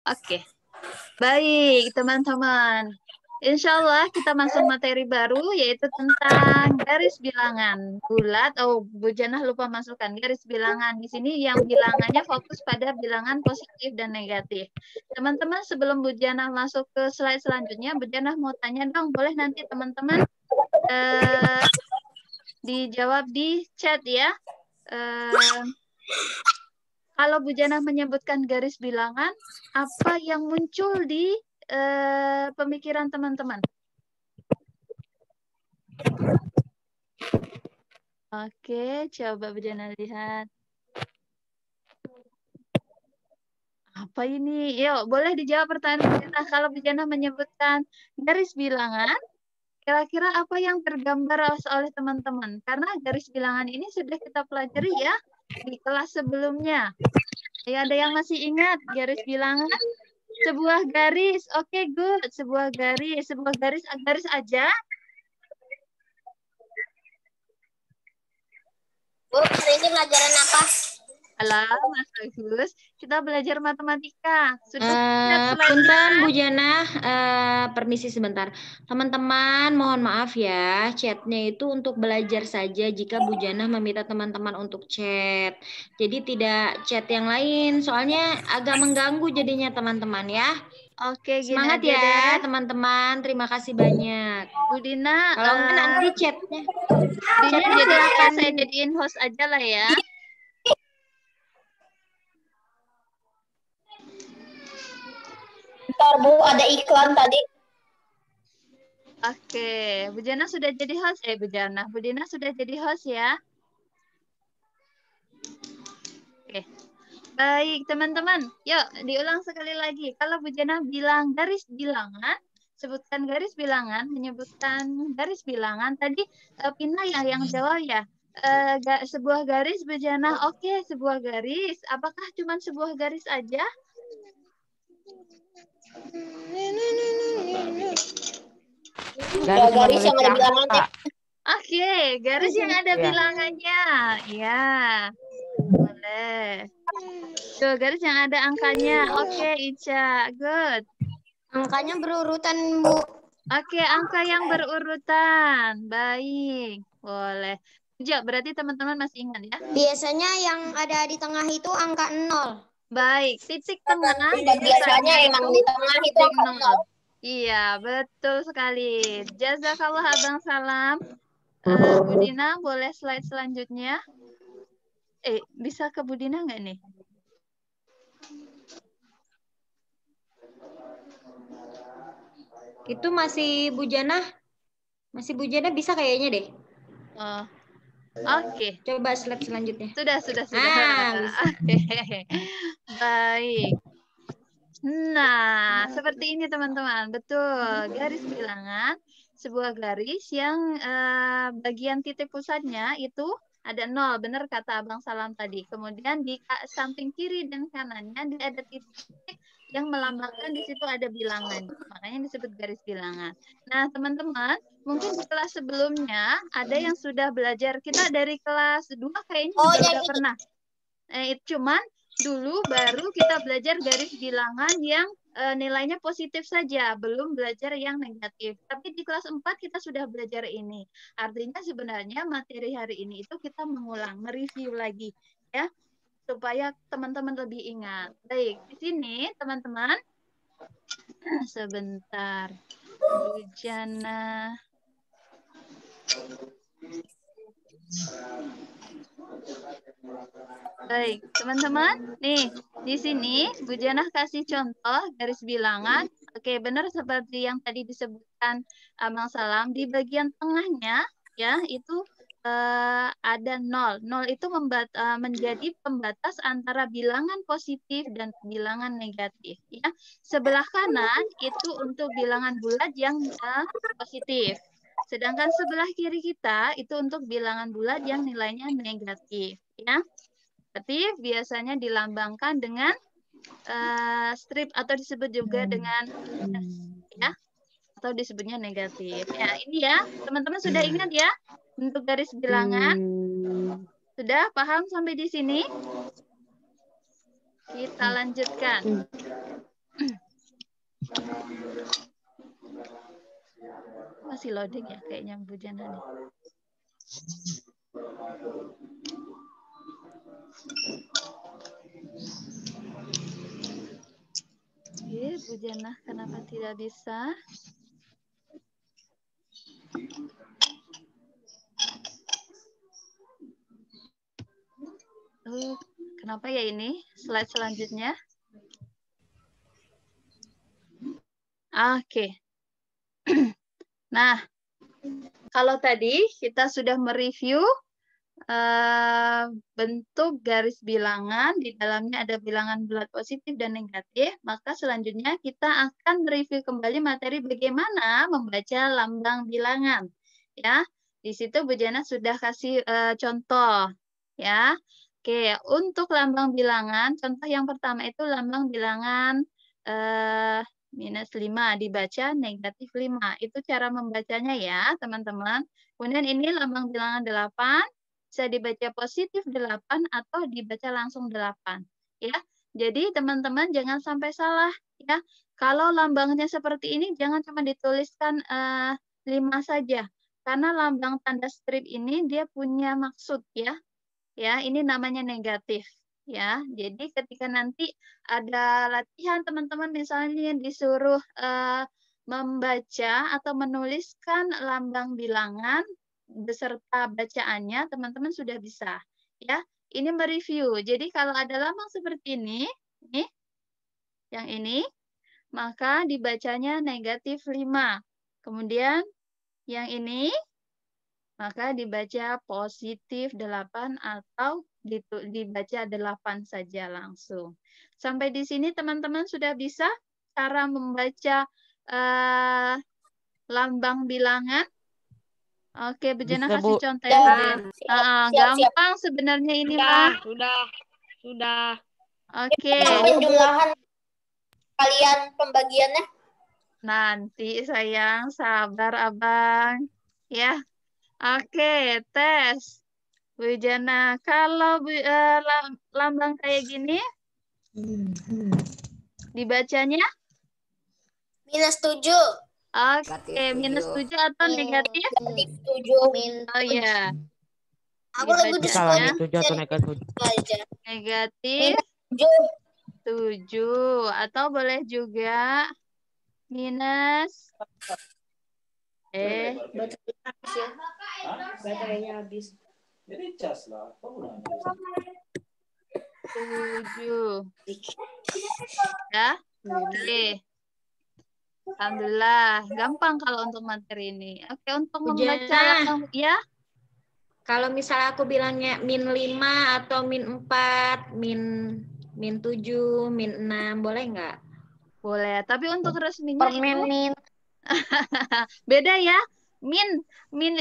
Oke, baik teman-teman. Insya Allah kita masuk materi baru yaitu tentang garis bilangan bulat. Oh, Bu Janah lupa masukkan garis bilangan. Di sini yang bilangannya fokus pada bilangan positif dan negatif. Teman-teman sebelum Bu Janah masuk ke slide selanjutnya, Bu Janah mau tanya dong, boleh nanti teman-teman dijawab di chat ya. Kalau Bu Janah menyebutkan garis bilangan, apa yang muncul di pemikiran teman-teman? Oke, coba Bu Janah lihat. Apa ini? Yuk, boleh dijawab pertanyaan Bu Janah. Kalau Bu Janah menyebutkan garis bilangan, kira-kira apa yang tergambar oleh teman-teman? Karena garis bilangan ini sudah kita pelajari ya di kelas sebelumnya. Ya, ada yang masih ingat garis bilangan? Sebuah garis. Oke, good. Sebuah garis. Sebuah garis aja. Bu, hari ini pelajaran apa? Halo, Mas Agus. Kita belajar matematika. Sudah Punten Bu Jana, permisi sebentar. Teman-teman, mohon maaf ya, chatnya itu untuk belajar saja jika Bu Jana meminta teman-teman untuk chat. Jadi tidak chat yang lain, soalnya agak mengganggu jadinya teman-teman ya. Oke, gini Semangat aja ya deh. teman-teman, terima kasih banyak. Bu Dina, Kalau enggak nanti chatnya. Dina Chatnya jadi silakan. saya jadiin host aja lah ya. Bentar Bu, ada iklan tadi. Oke, Bu Jana sudah jadi host. Bu Dina sudah jadi host ya. Oke. Baik, teman-teman. Yuk, diulang sekali lagi. Kalau Bu Jana bilang garis bilangan, sebutkan garis bilangan, menyebutkan garis bilangan. Tadi Pina ya yang jawab ya. Sebuah garis Bu Jana. Oke, sebuah garis. Apakah cuma sebuah garis aja? Garis yang ada bilangannya. Oke, garis yang ada bilangannya. Ya, boleh. Tuh, garis yang ada angkanya. Oke, Ica. Good. Angkanya berurutan Bu. Oke, angka yang berurutan. Baik, boleh. Ya, berarti teman-teman masih ingat ya? Biasanya yang ada di tengah itu angka 0. Baik, titik tengah Biasanya emang di tengah itu titik angka 0. Iya, betul sekali. Jazakallah Abang Salam. Bu Dina, boleh slide selanjutnya? Bisa ke Bu Dina nggak nih? Itu masih Bu Jana? Masih Bu Jana bisa kayaknya deh. Oke. Coba slide selanjutnya. Sudah. Baik. Nah, seperti ini teman-teman. Betul. Garis bilangan, sebuah garis yang bagian titik pusatnya itu ada 0. Benar kata Abang Salam tadi. Kemudian di samping kiri dan kanannya ada titik yang melambangkan di situ ada bilangan. Makanya disebut garis bilangan. Nah, teman-teman, mungkin di kelas sebelumnya ada yang sudah belajar. Kita dari kelas 2 kayaknya juga udah pernah. Cuman dulu baru kita belajar garis bilangan yang nilainya positif saja, belum belajar yang negatif. Tapi di kelas 4 kita sudah belajar ini. Artinya sebenarnya materi hari ini itu kita mengulang, mereview lagi ya, supaya teman-teman lebih ingat. Baik, di sini teman-teman sebentar. Bu Jana. Baik, teman-teman. Nih, di sini Bu Janah kasih contoh garis bilangan. Oke, benar seperti yang tadi disebutkan Abang Salam. Di bagian tengahnya, ya, itu ada 0. 0 itu menjadi pembatas antara bilangan positif dan bilangan negatif. Ya. Sebelah kanan itu untuk bilangan bulat yang positif. Sedangkan sebelah kiri kita itu untuk bilangan bulat yang nilainya negatif. Ya. Negatif biasanya dilambangkan dengan strip atau disebut juga dengan minus, ya, atau disebutnya negatif. Ya, ini ya, teman-teman sudah ingat ya untuk garis bilangan? Sudah paham sampai di sini? Kita lanjutkan. masih loading ya kayaknya Bu Jana nih. Oke, Bu Jana kenapa tidak bisa? Kenapa ya ini? Slide selanjutnya. Oke. Nah, kalau tadi kita sudah mereview bentuk garis bilangan, di dalamnya ada bilangan bulat positif dan negatif, maka selanjutnya kita akan mereview kembali materi bagaimana membaca lambang bilangan. Ya, di situ Bu Jana sudah kasih contoh. Ya, oke. Untuk lambang bilangan, contoh yang pertama itu lambang bilangan minus 5 dibaca negatif 5. Itu cara membacanya ya, teman-teman. Kemudian ini lambang bilangan 8 bisa dibaca positif 8 atau dibaca langsung 8. Ya. Jadi teman-teman jangan sampai salah ya. Kalau lambangnya seperti ini jangan cuma dituliskan 5 saja. Karena lambang tanda strip ini dia punya maksud ya. Ya, ini namanya negatif. Ya, jadi ketika nanti ada latihan teman-teman misalnya disuruh membaca atau menuliskan lambang bilangan beserta bacaannya, teman-teman sudah bisa. Ya, ini mereview. Jadi kalau ada lambang seperti ini, nih, yang ini, maka dibacanya negatif 5. Kemudian yang ini, maka dibaca positif 8 atau dibaca 8 saja langsung. Sampai di sini teman-teman sudah bisa cara membaca lambang bilangan. Oke, Bu Jana Bisa, kasih Bu. contoh ya, Bu Jana. Gampang sebenarnya ini mah. Sudah. Oke. Penjumlahan kalian pembagiannya. Nanti sayang, sabar Abang. Ya. Oke, tes. Bu Jana, kalau lambang kayak gini, dibacanya? Minus 7. Oke, minus 7 atau negatif? Negatif 7. Oh iya. Aku lebih Salah Dibacanya 7 atau negatif 7. aja. negatif Minus 7. Atau boleh juga minus baterainya habis. Jadi cas lah. Kau udah 7. Ya, oke. Alhamdulillah, gampang kalau untuk materi ini. Oke, untuk Bu membaca Jana. lambang, ya. Kalau misalnya aku bilangnya min 5 atau min 4, min 7, min 6, boleh nggak? Boleh, tapi untuk resminya itu Permenin. beda ya. Min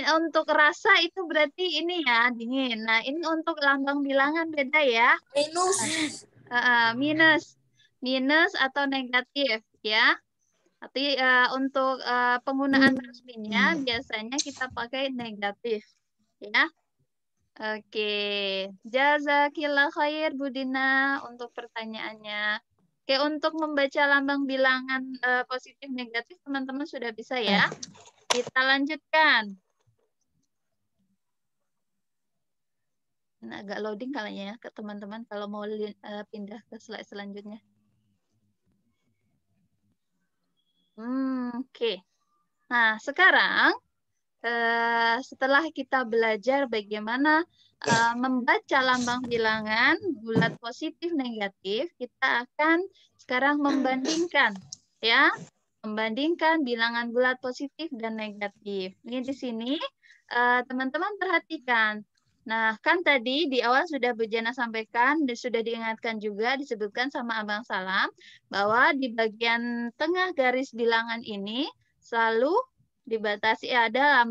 untuk rasa itu berarti ini ya, dingin. Nah, ini untuk lambang bilangan beda ya. Minus. Minus atau negatif ya. Tapi untuk penggunaan resminya biasanya kita pakai negatif ya. Oke, jazakillah khair Bu Dina untuk pertanyaannya. Oke, untuk membaca lambang bilangan positif negatif teman-teman sudah bisa ya. Kita lanjutkan. Ini agak loading kalinya ya ke teman-teman kalau mau pindah ke slide selanjutnya. Oke. Nah, sekarang setelah kita belajar bagaimana membaca lambang bilangan bulat positif negatif, kita akan sekarang membandingkan ya, membandingkan bilangan bulat positif dan negatif. Ini di sini teman-teman perhatikan. Nah, kan tadi di awal sudah Bu Jana sampaikan dan sudah diingatkan juga disebutkan sama Abang Salam bahwa di bagian tengah garis bilangan ini selalu dibatasi ada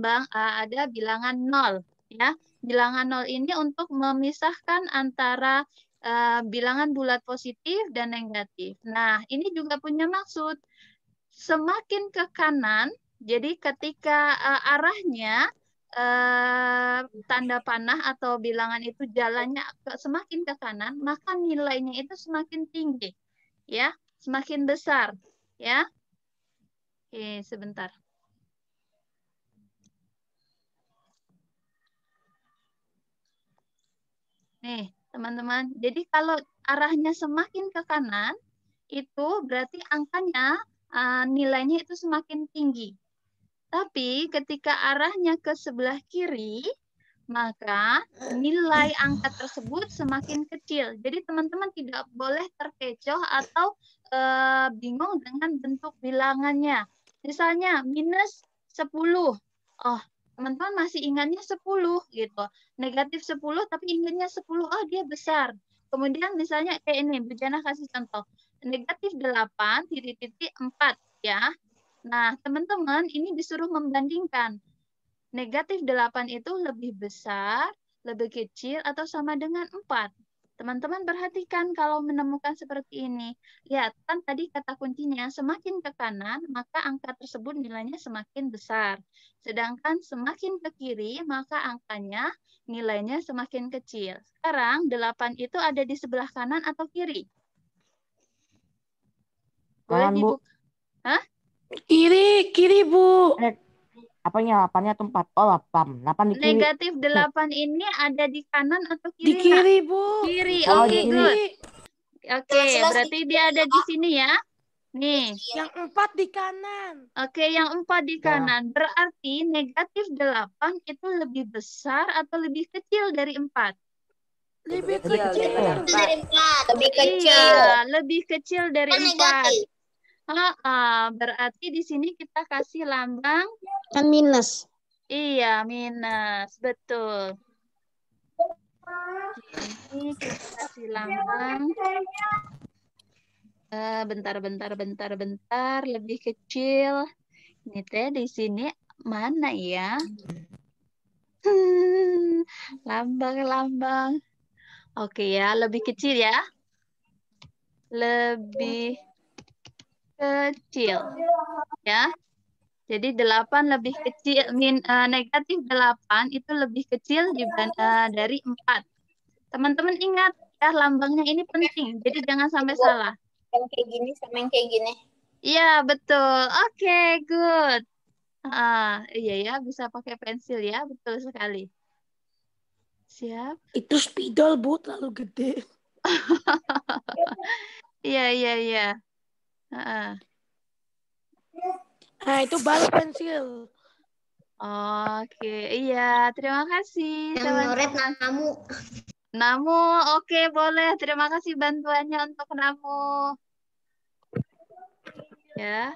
bilangan 0 ya. Bilangan 0 ini untuk memisahkan antara bilangan bulat positif dan negatif. Nah, ini juga punya maksud. Semakin ke kanan, jadi ketika arahnya tanda panah atau bilangan itu jalannya semakin ke kanan, maka nilainya itu semakin tinggi. Ya, semakin besar, ya. Oke, sebentar. Nih, teman-teman. Jadi kalau arahnya semakin ke kanan, itu berarti angkanya nilainya itu semakin tinggi. Tapi ketika arahnya ke sebelah kiri, maka nilai angka tersebut semakin kecil. Jadi teman-teman tidak boleh terkecoh atau bingung dengan bentuk bilangannya. Misalnya minus 10. Oh, teman-teman masih ingatnya 10 gitu. Negatif 10 tapi ingatnya 10. Oh, dia besar. Kemudian misalnya kayak ini, Bu Jana kasih contoh. Negatif 8 titik-titik 4 ya. Nah, teman-teman ini disuruh membandingkan. Negatif 8 itu lebih besar, lebih kecil, atau sama dengan 4. Teman-teman perhatikan kalau menemukan seperti ini. Lihat, kan tadi kata kuncinya semakin ke kanan, maka angka tersebut nilainya semakin besar. Sedangkan semakin ke kiri, maka angkanya nilainya semakin kecil. Sekarang 8 itu ada di sebelah kanan atau kiri? Boleh Kanan, Bu. dibuka? Hah? Kiri, Bu. Apanya? 8-nya atau 4? Oh, 8. 8 di kiri. Negatif 8 ini ada di kanan atau kiri? Di kiri, Bu. Kiri, Oh, oke, di kiri. good. Oke, berarti dia ada di sini ya. Nih, Yang 4 di kanan. oke, yang 4 di kanan. Berarti negatif 8 itu lebih besar atau lebih kecil dari 4? Lebih Lebih kecil. kecil. Dari 4. Lebih kecil. Iya, lebih kecil dari Kan 4. negatif. Berarti di sini kita kasih lambang. Kan minus. Iya, minus. Betul. Ini kita kasih lambang. Bentar. Lebih kecil. Ini teh di sini mana ya? Lambang. Oke ya, lebih kecil ya. Lebih kecil. Ya. Jadi 8 lebih kecil, negatif 8 itu lebih kecil dari 4. Teman-teman ingat ya, lambangnya ini penting. Jadi jangan sampai salah. Yang kayak gini sama yang kayak gini. Iya, betul. Oke, good. Iya ya, bisa pakai pensil ya, betul sekali. Siap. Itu spidol, Bu, terlalu gede. Iya. Nah, itu baru pensil. Oke, iya. Terima kasih. Yang nyoret namu. Namu, oke, boleh. Terima kasih bantuannya untuk Namu. Ya.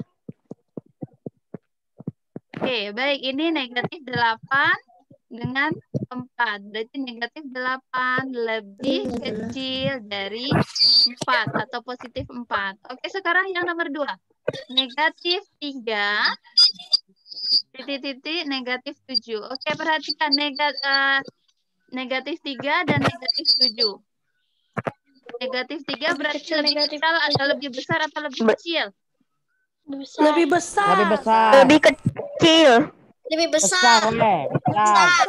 Oke, baik. Ini negatif 8 dengan 4. Berarti negatif 8 lebih kecil dari 4 atau positif 4. Oke, sekarang yang nomor 2. Negatif 3 titik-titik negatif 7. Oke, perhatikan negatif 3 dan negatif 7. Negatif 3 berarti lebih kecil atau lebih besar atau lebih kecil? Lebih besar. Lebih besar. Lebih kecil. Lebih besar. Besar.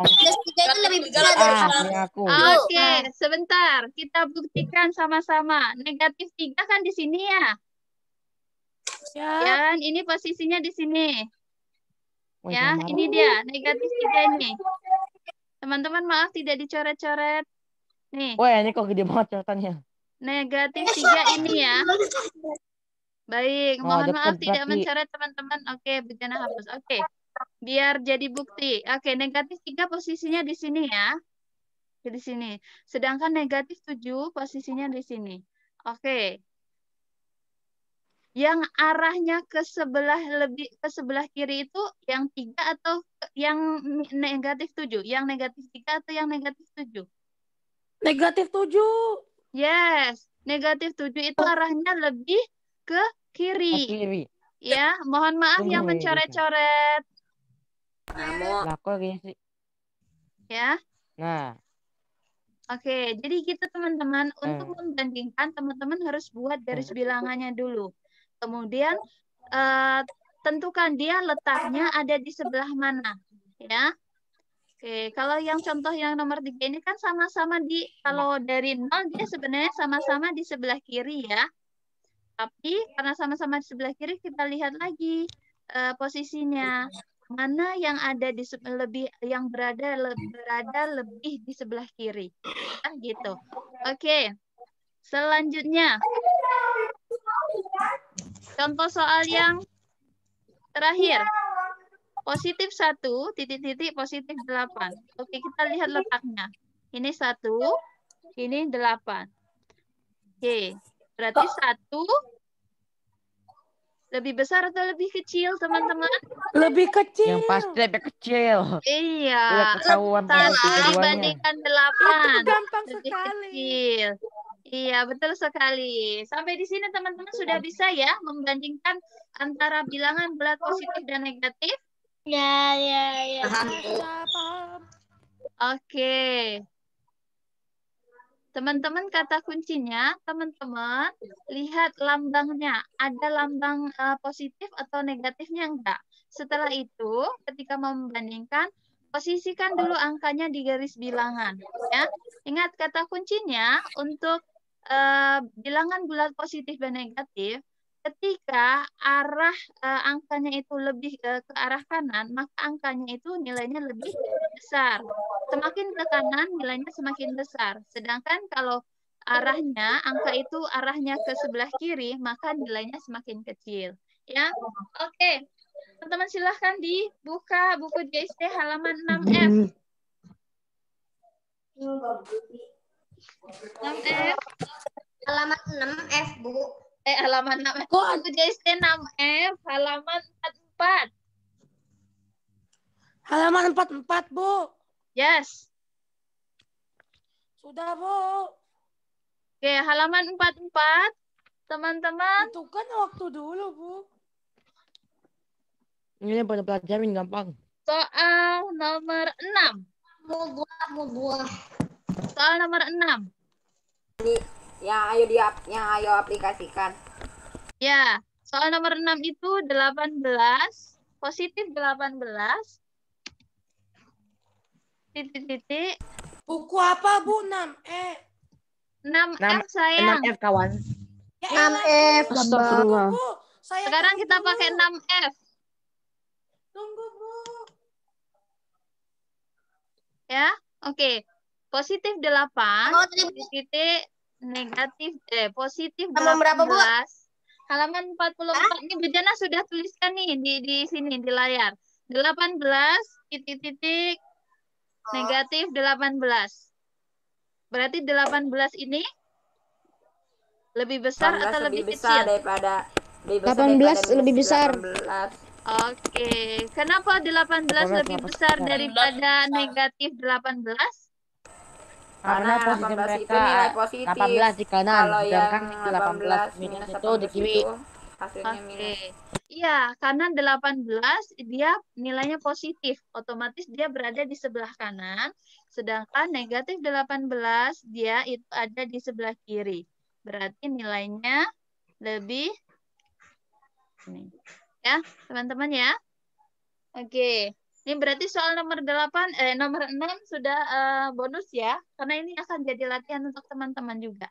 Plus 3 itu lebih besar dari Ini aku. Oke, sebentar. Kita buktikan sama-sama. Negatif 3 kan di sini ya. Ya, ini posisinya di sini. Ya, ini dia. Negatif 3 ini. Teman-teman, maaf tidak dicoret-coret. Nih. Wah, ini kok gede banget coretannya. Negatif 3 ini ya. Baik, mohon maaf tidak berarti. mencoret teman-teman. Oke, bencana hapus. Oke, biar jadi bukti. Oke, negatif 3 posisinya di sini ya. Di sini. Sedangkan negatif 7 posisinya di sini. Oke. Yang arahnya ke sebelah kiri itu yang 3 atau yang negatif 7? Yang negatif 3 atau yang negatif 7? Negatif 7. Yes, negatif 7 itu arahnya lebih ke kiri. Ya, mohon maaf yang mencoret-coret. Ya. Nah. Oke, jadi gitu teman-teman. Untuk membandingkan, teman-teman harus buat garis bilangannya dulu. Kemudian tentukan dia letaknya ada di sebelah mana. Ya. Oke, kalau yang contoh yang nomor 3 ini kan sama-sama kalau dari 0 dia sebenarnya sama-sama di sebelah kiri ya. Tapi karena sama-sama di sebelah kiri kita lihat lagi posisinya. mana yang ada di lebih yang berada lebih di sebelah kiri. Kan gitu. Oke. Selanjutnya. Contoh soal yang terakhir. Positif 1, titik-titik, positif 8. Oke, kita lihat letaknya. Ini 1, ini 8. Oke, berarti 1 lebih besar atau lebih kecil, teman-teman? Lebih kecil. Yang pasti lebih kecil. Iya, Udah ketahuan pada 1 tiga-duanya. dibandingkan Itu 8. gampang Lebih sekali. kecil. Iya, betul sekali. Sampai di sini teman-teman sudah bisa ya membandingkan antara bilangan bulat positif dan negatif? Ya. Sudah paham. Oke. Teman-teman, kata kuncinya, teman-teman lihat lambangnya. Ada lambang positif atau negatifnya enggak? Setelah itu, ketika membandingkan, posisikan dulu angkanya di garis bilangan. Ya, ingat kata kuncinya untuk bilangan bulat positif dan negatif. Ketika arah angkanya itu lebih ke arah kanan, maka angkanya itu nilainya lebih besar. Semakin ke kanan, nilainya semakin besar. Sedangkan kalau angka itu arahnya ke sebelah kiri, maka nilainya semakin kecil. Ya, oke. Teman-teman silahkan dibuka buku JST halaman 6F. 6F. Halaman 6F, Bu. Halaman 6F. Buku JST 6F, halaman 44. Halaman 44, Bu. Yes. Sudah, Bu. Oke, halaman 44. Teman-teman. Itu kan waktu dulu, Bu. Ini pada pelajarin gampang. Soal nomor 6. Mau buah. Soal nomor 6. Yang ayo aplikasikan. Ya, soal nomor 6 itu 18, positif 18, titik-titik. Buku apa, Bu? 6E. 6F, sayang. 6F, kawan. Ya, 6F. Astagfirullah. Bu. Saya Sekarang cari kita dulu. pakai 6F. Tunggu, Bu. Ya, oke. Positif 8, titik negatif, positif 18. Halaman berapa, Bu? Halaman 44. Ini Bu Jana sudah tuliskan nih di sini di layar. 18, titik-titik, negatif 18. Berarti 18 ini lebih besar atau lebih besar kecil? daripada 18 lebih besar. 19. Oke. Kenapa 18 lebih besar daripada negatif 18? Karena posisi 18 mereka itu nilai positif. 18 di kanan, Kalau sedangkan yang 18 minus minus itu 18 di kiri. itu hasilnya Oke. minus. Iya, karena 18 dia nilainya positif. Otomatis dia berada di sebelah kanan. Sedangkan negatif 18 dia itu ada di sebelah kiri. Berarti nilainya lebih. Ya, teman-teman ya. Oke. Ini berarti soal nomor 6 sudah bonus ya. Karena ini akan jadi latihan untuk teman-teman juga.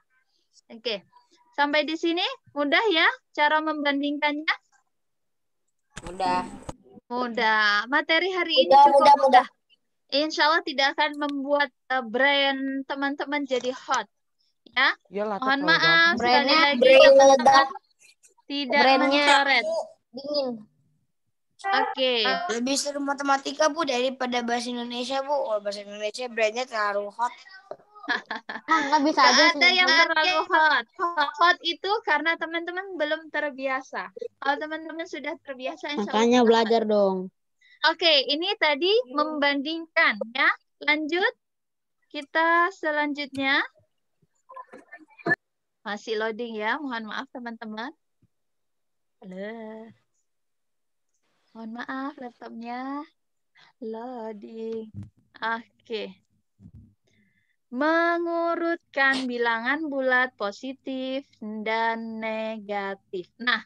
Oke. Sampai di sini mudah ya cara membandingkannya? Mudah. Materi hari ini cukup mudah. Insya Allah tidak akan membuat brand teman-teman jadi hot. Ya. Iyalah, Mohon terlalu maaf gampang. sekali lagi brand teman-teman meledak. tidak Brandnya mencoret. dingin. Oke. Lebih seru matematika, Bu, daripada bahasa Indonesia, Bu. Kalau bahasa Indonesia brandnya terlalu hot. Nggak bisa Nggak aja ada sih. yang terlalu hot. Hot itu karena teman-teman belum terbiasa. Kalau teman-teman sudah terbiasa, insya Allah Makanya tidak belajar dong. hot. Oke, ini tadi membandingkan ya. Lanjut. Kita selanjutnya. Masih loading ya. Mohon maaf teman-teman. Halo. Mohon maaf laptopnya. Loading. Oke. Mengurutkan bilangan bulat positif dan negatif. Nah,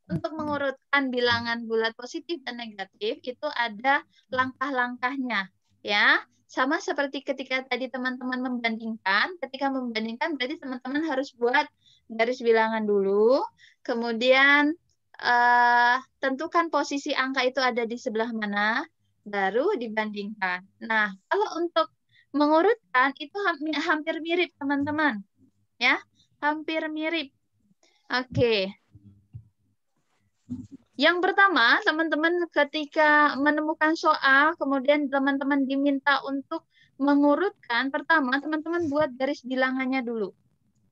untuk mengurutkan bilangan bulat positif dan negatif itu ada langkah-langkahnya, ya. Sama seperti ketika tadi teman-teman membandingkan, ketika membandingkan berarti teman-teman harus buat garis bilangan dulu, kemudian tentukan posisi angka itu ada di sebelah mana, baru dibandingkan. Nah, kalau untuk mengurutkan itu hampir mirip, teman-teman. Ya, hampir mirip. Oke. Yang pertama, teman-teman ketika menemukan soal, kemudian teman-teman diminta untuk mengurutkan, pertama teman-teman buat garis bilangannya dulu.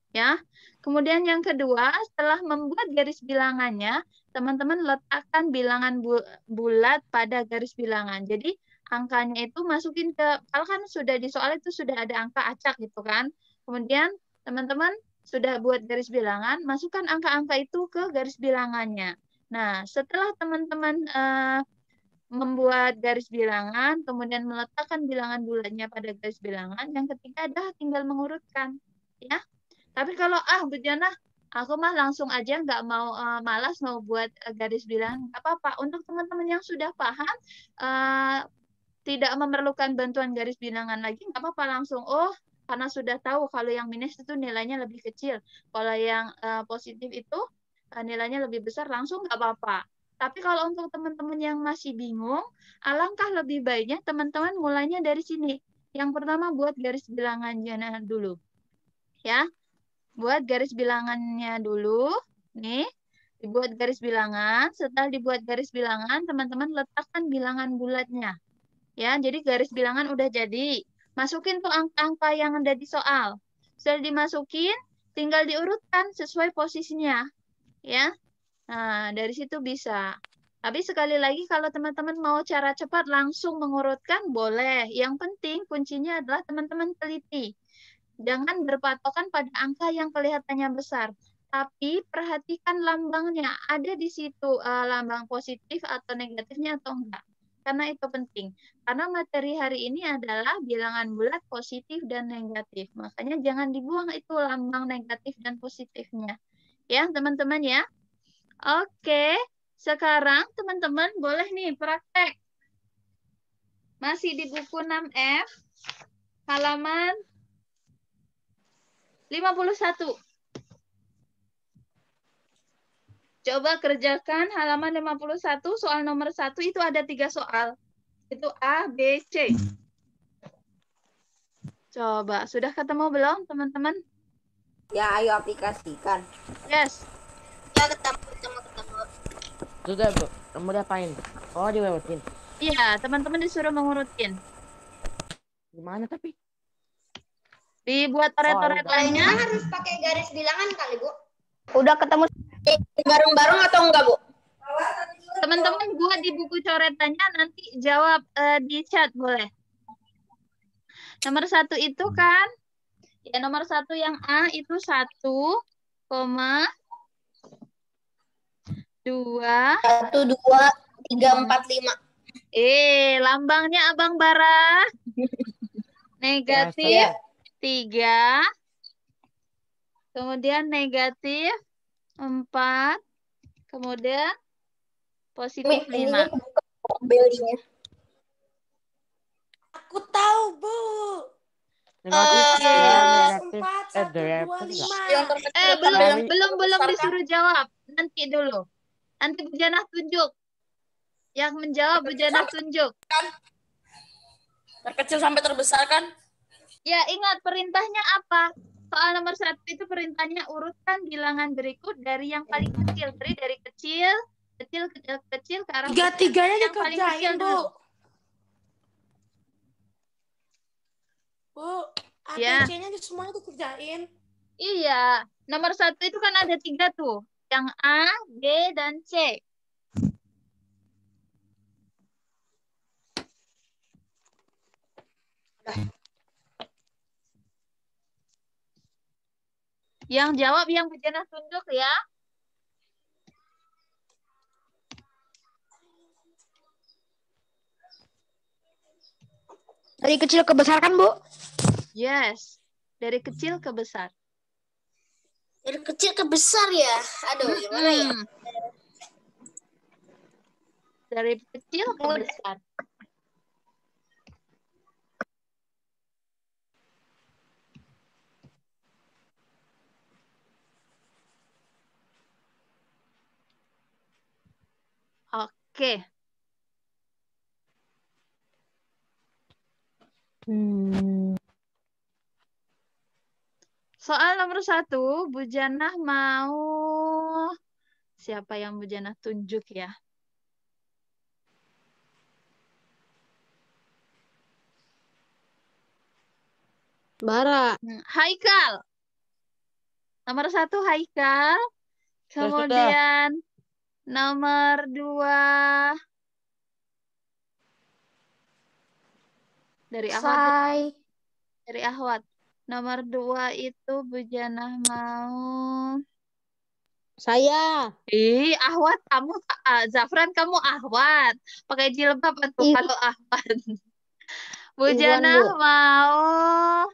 Ya. Kemudian yang kedua, setelah membuat garis bilangannya, teman-teman letakkan bilangan bulat pada garis bilangan. Jadi angkanya itu masukin ke, kalau kan sudah di soal itu sudah ada angka acak gitu kan. Kemudian teman-teman sudah buat garis bilangan, masukkan angka-angka itu ke garis bilangannya. Nah, setelah teman-teman membuat garis bilangan, kemudian meletakkan bilangan bulatnya pada garis bilangan, yang ketiga adalah tinggal mengurutkan. Ya. Tapi kalau Bu Jana, aku mah langsung aja nggak mau malas mau buat garis bilangan, nggak apa-apa. Untuk teman-teman yang sudah paham, tidak memerlukan bantuan garis bilangan lagi, nggak apa-apa langsung. Oh, karena sudah tahu kalau yang minus itu nilainya lebih kecil. Kalau yang positif itu nilainya lebih besar, langsung nggak apa-apa. Tapi kalau untuk teman-teman yang masih bingung, alangkah lebih baiknya teman-teman mulainya dari sini. Yang pertama buat garis bilangannya dulu. Ya. Buat garis bilangannya dulu. Nih, dibuat garis bilangan. Setelah dibuat garis bilangan, teman-teman letakkan bilangan bulatnya. Ya, jadi garis bilangan udah jadi. Masukin tuh angka-angka yang ada di soal. Setelah dimasukin, tinggal diurutkan sesuai posisinya. Ya. Nah, dari situ bisa. Tapi sekali lagi kalau teman-teman mau cara cepat langsung mengurutkan, boleh. Yang penting kuncinya adalah teman-teman teliti. Jangan berpatokan pada angka yang kelihatannya besar. Tapi perhatikan lambangnya. Ada di situ lambang positif atau negatifnya atau enggak. Karena itu penting. Karena materi hari ini adalah bilangan bulat positif dan negatif. Makanya jangan dibuang itu lambang negatif dan positifnya. Ya, teman-teman ya. Oke, sekarang teman-teman boleh nih praktek. Masih di buku 6F, halaman 51. Coba kerjakan halaman 51, soal nomor 1 itu ada 3 soal. Itu A, B, C. Coba, sudah ketemu belum teman-teman? Ya, ayo aplikasikan. Yes. Ya, ketemu. Sudah, Bu. Kamu diapain? Oh, diurutin. Iya, teman-teman disuruh mengurutin. Gimana tapi? Dibuat coret-coretannya. Harus pakai garis bilangan kali, Bu. Udah ketemu bareng-bareng atau enggak, Bu? Teman-teman buat di buku coretannya, nanti jawab di chat boleh. Nomor 1 itu kan, ya nomor 1 yang A itu 1, 2. 1, 2, 3, 4, 5. Lambangnya Abang Bara. Negatif 3. Kemudian negatif 4. Kemudian positif 5. Belinya. Aku tahu, Bu. Negatif, negatif. 4, 1, 2, 5. Belum disuruh jawab. Nanti dulu. Nanti Bu Janah tunjuk. Yang menjawab Bu Janah tunjuk. Terkecil sampai terbesar kan? Ya, ingat perintahnya apa? Soal nomor 1 itu perintahnya urutkan bilangan berikut dari yang paling kecil. Dari kecil ke arah Tiga-tiganya yang paling kecil dikerjain, Bu. dulu. Bu, Ya. ABC-nya semuanya dikerjain. Iya. Nomor 1 itu kan ada 3 tuh. Yang A, B, dan C. Yang jawab yang Bu Janah tunjuk ya. Dari kecil ke besar kan, Bu? Yes. Dari kecil ke besar. Dari kecil ke besar ya? Aduh, gimana ya? Dari kecil ke besar. Oke. Soal nomor 1, Bu Janah mau siapa yang Bu Janah tunjuk ya? Bara. Haikal. Nomor 1 Haikal. Kemudian nomor 2 dari Ahwat. Dari Ahwat. Nomor 2 itu Bu Janah mau. Saya. Ahwat kamu, Zafran kamu Ahwat. Pakai jilbab atau kalau Ahwat. Bu Janah mau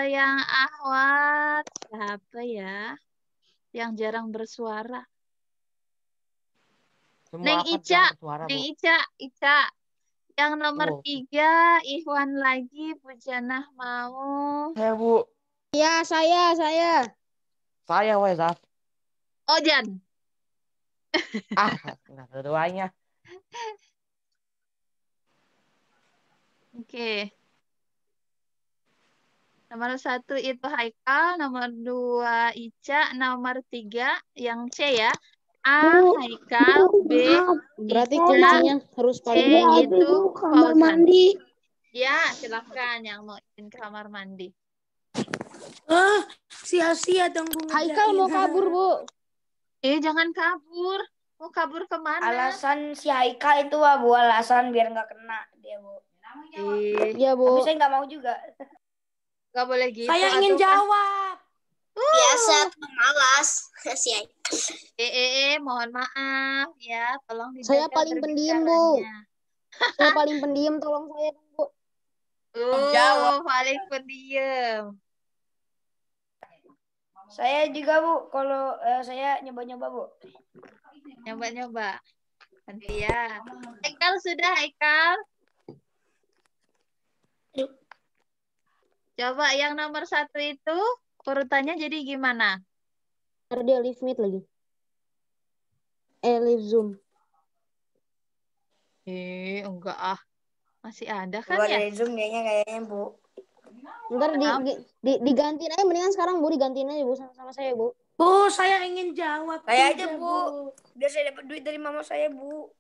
yang Ahwat siapa ya? Yang jarang bersuara. Neng Ica. Neng Ica. Yang nomor 3 Ikhwan lagi, Bu Janah mau. Saya, Bu. Ya, saya. Saya, Zaf. Ojan. Nggak ada doanya. Oke. Nomor 1 itu Haikal, nomor 2 Ica, nomor 3 yang C ya. A Haikal, B Berarti Ica, kuncinya harus C paling itu kamar Fauzan. mandi. Ya, silakan yang mau izin ke kamar mandi. Sia-sia dong Bu Haikal mau kabur, Bu. Jangan kabur. Mau kabur kemana? Alasan si Haikal itu Bu, alasan biar nggak kena dia, Bu. Iya, Bu. Tapi saya nggak mau juga. Gak boleh gitu. Saya ingin jawab. Biasa malas. Si Haikal. Mohon maaf ya, tolong dijaga Saya paling pendiam, Bu. berbicaranya. Saya paling pendiam, tolong saya, Bu. Paling pendiam. Saya juga, Bu. Kalau saya nyoba-nyoba, Bu. Nyoba-nyoba. Nanti ya. Haikal sudah, Haikal. Coba yang nomor 1 itu urutannya jadi gimana? Ntar dia live meet lagi. Live Zoom. Enggak ah. Masih ada kan Buat ya? live Zoom kayaknya, Bu. Ntar digantiin aja, mendingan sekarang, Bu. Digantiin aja, Bu, sama saya, Bu. Bu, saya ingin jawab. Saya aja, Bu. Biar saya dapat duit dari mama saya, Bu.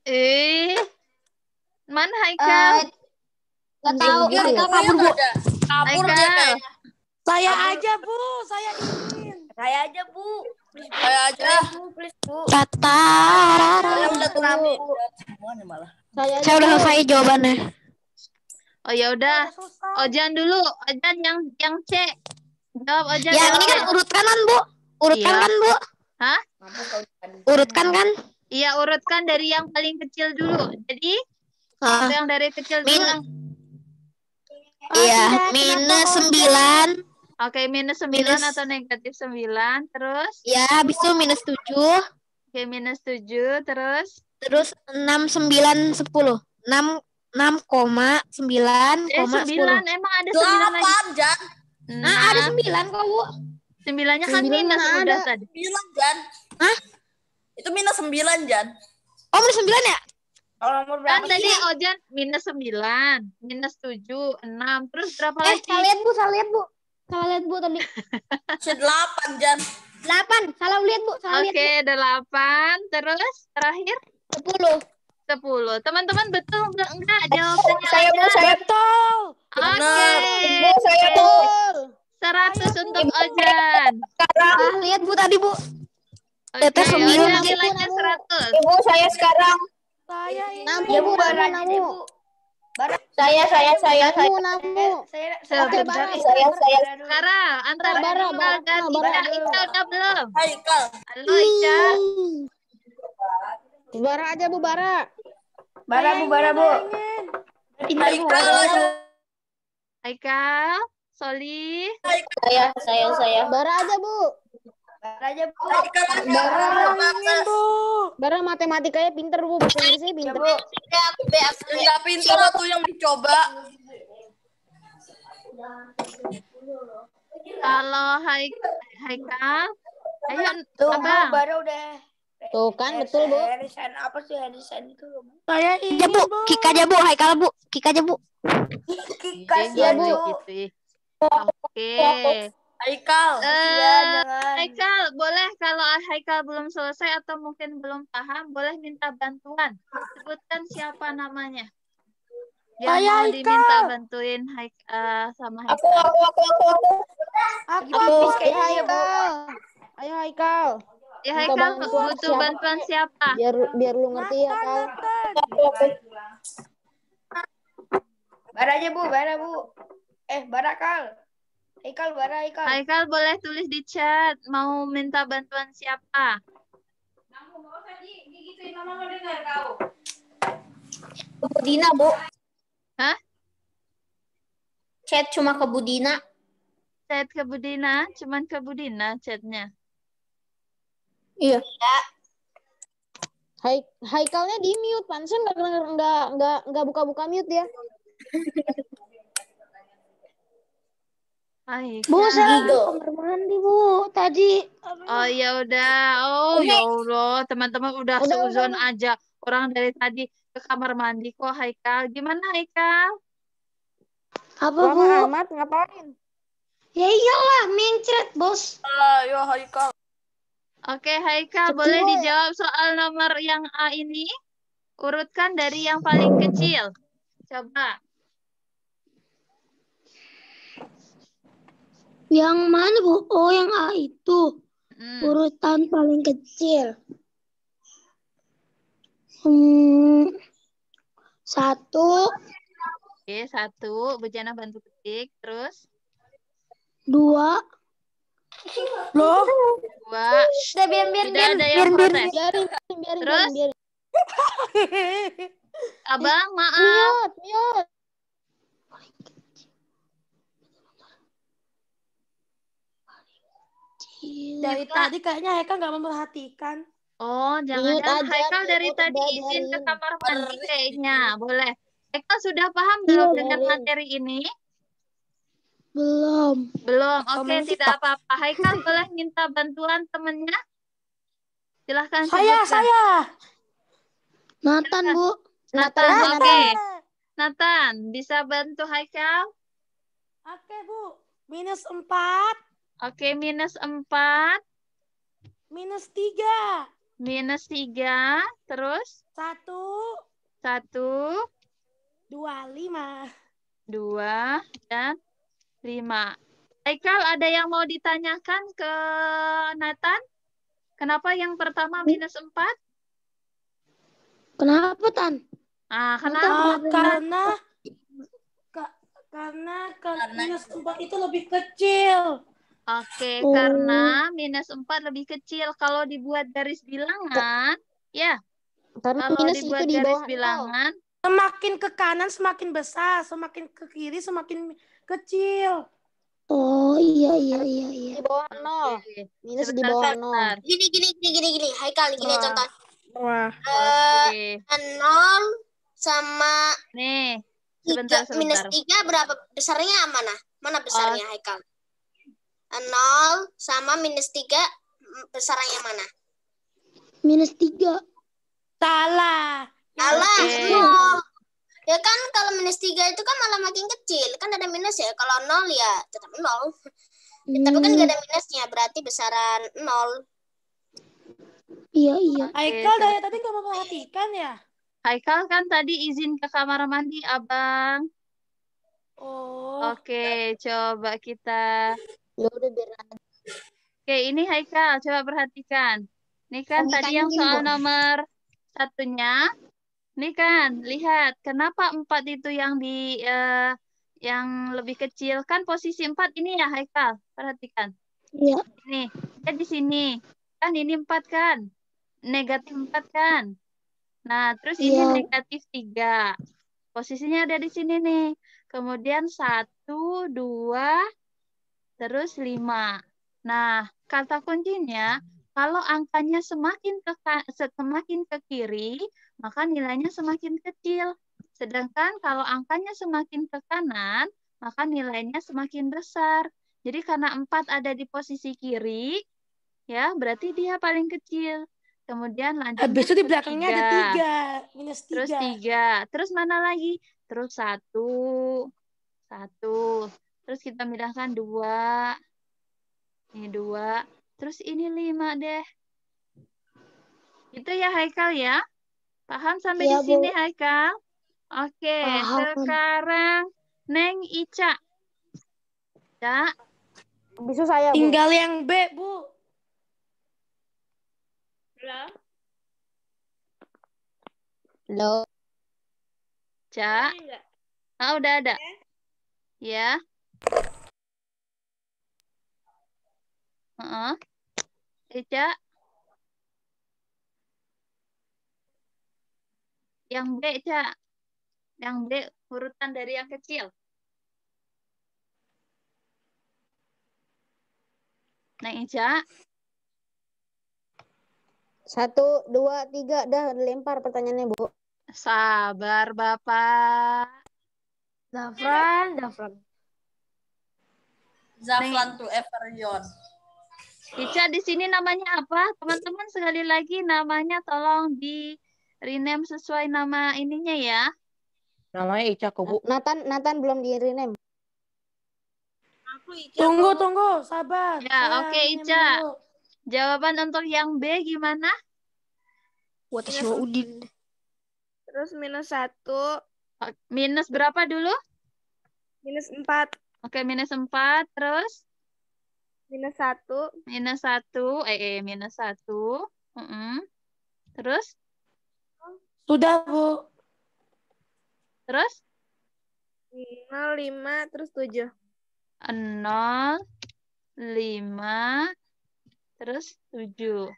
Mana Haikal? Nggak tahu. Kabur, Bu. Kabur dia kayaknya. Saya aja, Bu. Saya ingin. Saya aja, Bu. Please, Bu. Saya aja. Please, Bu. Saya udah terapi. Semuanya malah. Saya udah selesai jawabannya. Oh ya udah. Ojan dulu. Ojan yang C. Jawab Ojan. Yang ini kan urutkan kan, Bu? Urutkan kan, Bu? Hah? Urutkan kan? Iya, urutkan dari yang paling kecil dulu. Jadi yang dari kecil dulu. Iya, -9. Oke, -9 atau -9. Terus? Ya, habis itu -7. Oke, -7. Terus? Terus 6, 9, 10. 6,9, 9. Emang ada 9 lagi? 8, Jan. Nah, ada 9 kok, Bu. 9-nya kan minus udah tadi. 9, Jan. Hah? Itu -9, Jan. Oh, -9 ya? Kalau nomor Kan berapa? tadi Ojan -9, -7, 6. Terus berapa lagi? Salah lihat, Bu. Salah lihat, Bu, tadi. 8, Jan. 8. Salah lihat, Bu. Salah lihat, Bu. Oke, 8. Terus terakhir? 10. 10. Teman-teman betul enggak jawabannya? Saya Betul. Oke. saya betul. 100 untuk Ojan. Salah lihat, Bu, tadi, Bu. Oke, Ojan nilainya 100. Ibu, saya sekarang. Saya ingin. Ya, Bu, namu. Saya. Namu. Sebentar. Saya. Sekarang antara Bara. Ica dan Ica udah belum? Haikal. Halo Ica. Bara aja, Bu, Bara. Bara, Bu. Pintar, Bu. Haikal, Soli. Saya. Bara aja, Bu. Bara matematikanya pintar, Bu. Bahasa Inggrisnya pintar. Enggak pintar tuh yang dicoba. Kalau Haikal, ayo Tuh, Abang. Bu, Bara udah Tuh kan betul, Bu. Harrison apa sih Harrison itu? Saya ingin, Bu, Bu. kick aja Bu, Haikal Bu, kick aja Bu. Kikas Iya, ya, Bu. Bu. Gitu. Oke. Haikal. Iya, jangan. Haikal, boleh kalau Haikal belum selesai atau mungkin belum paham, boleh minta bantuan. Sebutkan siapa namanya. Yang Saya mau Haikal. diminta bantuin sama Aku. Aku, Habis kayaknya ya, Bu. Ayo Haikal. Ya, Minta Haikal bantuan butuh siapa? bantuan siapa? Biar lu ngerti ya, Kal. Bara aja, Bu. Bara, Bu. Barakal. Haikal, Bara, Haikal. Haikal boleh tulis di chat mau minta bantuan siapa. Ke Budina Bu. Hah? Chat cuma ke Budina. Chat ke Budina, cuman ke Budina chatnya. Iya. Haikalnya di mute, pansen nggak buka-buka mute dia. Haikal. Bu, saya Gigo. kamar mandi Bu. Tadi. Oh ya udah, ya Allah, teman-teman udah seuzon aja. Orang dari tadi ke kamar mandi kok Haikal. Gimana Haikal? Apa Bu? Lama amat ngapain? Ya iyalah, mencret Bos. Ayo, Haikal. Oke Haikal, boleh dijawab soal nomor yang A ini? Urutkan dari yang paling kecil. Coba. Yang mana Bu? Oh, yang A itu. Urutan paling kecil. 1. Oke, 1. Bujana bantu ketik. Terus? 2. Loh? 2. Udah Tidak ada yang protes. Biarin. Terus? Abang, maaf. Mute. Dari tadi kayaknya Haikal nggak memperhatikan. Oh, Mute jangan-jangan aja, Haikal dari mute, tadi udah izin ke biarin. kamar mandi kayaknya. Boleh. Haikal sudah paham belum dengan biarin. materi ini? Belum. Belum. Oke, Komen tidak kita. apa-apa. Haikal boleh minta bantuan temennya? Silahkan Saya. Nathan Bu. Nathan, oke. Nathan, bisa bantu Haikal? Oke, Bu. -4. Oke, -4. -3. -3. Terus? 1. 1, 2, 5. 2, dan 5. Haikal, ada yang mau ditanyakan ke Nathan? Kenapa yang pertama -4? Kenapa Tan? Kenapa? Karena -4 itu lebih kecil. Oke, karena -4 lebih kecil. Kalau dibuat garis bilangan, ya. Karena Kalau minus itu dibuat di garis bawah bilangan, Semakin ke kanan semakin besar, semakin ke kiri semakin kecil. Oh, iya. di bawah 0. oke. Minus di Sebentar, bawah 0. Gini. Haikal, gini contoh. Wah. Oke. 0 sama Nih, sebentar. -3 berapa besarnya mana? Mana besarnya Haikal? 0 sama -3 besarnya mana? -3. Salah. Salah. Oke. 0. Ya kan kalau -3 itu kan malah makin kecil. Kan ada minus ya. Kalau 0 ya tetap 0. Tapi kan nggak ada minusnya. Berarti besaran 0. Iya. Haikal dari tadi nggak memperhatikan ya? Haikal kan tadi izin ke kamar mandi, Abang. Oh. Oke, coba kita. Ya udah biar Oke, ini Haikal, coba perhatikan. Ini kan tadi yang soal nomor 1-nya. Ini kan, lihat. Kenapa 4 itu yang yang lebih kecil? Kan posisi 4 ini ya, Haikal. Perhatikan. Iya. Nih, dia di sini. Kan ini 4 kan? Negatif 4 kan? Nah, terus ini -3. Posisinya ada di sini nih. Kemudian 1, 2, terus 5. Nah, kata kuncinya, kalau angkanya semakin ke kiri, maka nilainya semakin kecil. Sedangkan kalau angkanya semakin ke kanan, maka nilainya semakin besar. Jadi karena 4 ada di posisi kiri, ya berarti dia paling kecil. Kemudian lanjut Habis itu di ke belakangnya ada 3. Minus 3. Terus 3. Terus mana lagi? Terus 1. 1. Terus kita pindahkan 2. Ini 2. Terus ini 5 deh. Itu ya Haikal ya? Paham sampai Iya, di sini Bu. Haikal? Oke, Paham. sekarang Neng Ica. Ica, Bisu saya, Bu. Tinggal yang B, Bu. Halo. Ica. Ah, udah ada. Ya. Heeh. Ica. Yang B, Ica. Yang B urutan dari yang kecil. Neng Ica. 1, 2, 3. Dah lempar pertanyaannya, Bu. Sabar, Bapak. Zafran. Zafran to Everyon. Ica di sini namanya apa? Teman-teman sekali lagi namanya tolong di rename sesuai nama ininya ya. Namanya Ica kok, Bu. Nathan belum di rename. Tunggu, sabar. Ya, Saya oke rename Ica. dulu. Jawaban untuk yang B gimana? Udin. Terus -1, Minus berapa dulu? -4, Oke, minus 4. Terus? -1, Minus 1. Minus 1. Terus? Sudah, Bu. Terus? 0, 5, terus 7. 0, 5, terus 7.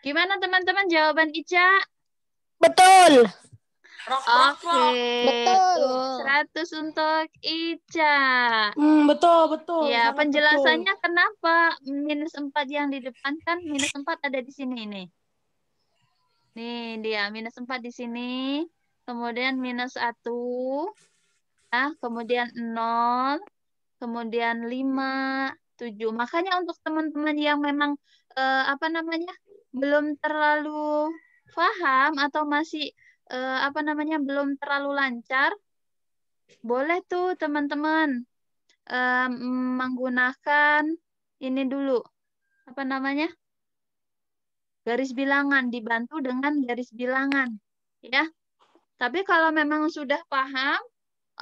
Gimana teman-teman jawaban Ica? Betul. Oke. Betul. 100 untuk Ica. Betul. Ya, Sangat penjelasannya betul. kenapa minus 4 yang di depan kan minus 4 ada di sini nih. Nih dia minus 4 di sini. Kemudian minus 1. Nah, kemudian 0. Kemudian 5, 7. Makanya untuk teman-teman yang memang belum terlalu paham atau masih belum terlalu lancar, boleh tuh teman-teman menggunakan ini dulu. Garis bilangan, dibantu dengan garis bilangan. Ya. Tapi kalau memang sudah paham,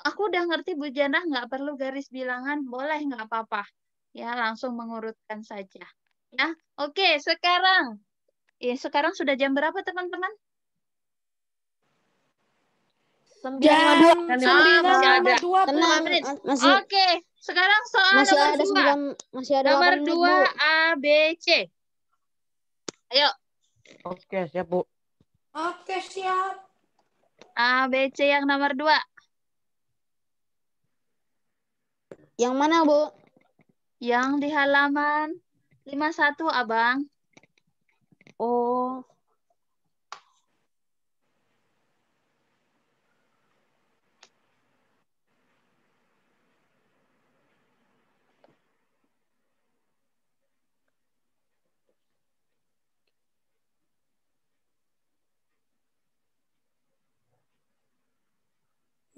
aku udah ngerti Bu Janah, nggak perlu garis bilangan, boleh nggak apa-apa. Ya, langsung mengurutkan saja. Ya, oke, sekarang. Sekarang sudah jam berapa teman-teman? Jam 9 masih ada. 20 menit. Masih Oke, sekarang soal masih nomor ada 2. masih ada Nomor 8 menit, 2 Bu. A, B, C. Ayo. Oke, siap, Bu. Oke, siap. A, B, C yang nomor 2. Yang mana, Bu? Yang di halaman 51, Abang. Oh.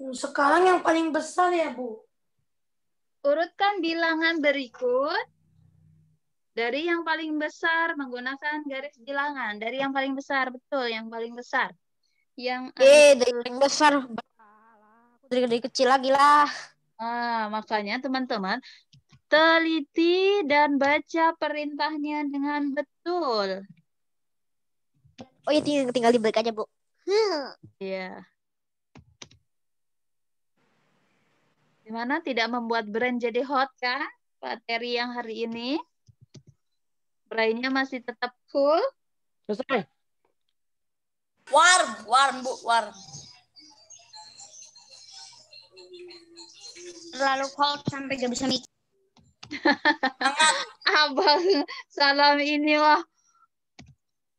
Sekarang yang paling besar ya, Bu. Urutkan bilangan berikut dari yang paling besar menggunakan garis bilangan. Dari yang paling besar, betul, yang paling besar. Yang dari paling besar. Aku dari kecil lagi lah. Makanya teman-teman teliti dan baca perintahnya dengan betul. Oh ya, tinggal dibalik aja, Bu. Iya. Gimana tidak membuat brain jadi hot kan? Materi yang hari ini. Brainnya masih tetap full. Selesai. Warm, Bu, warm. Terlalu cold sampai gak bisa mikir. Abang salam ini wah.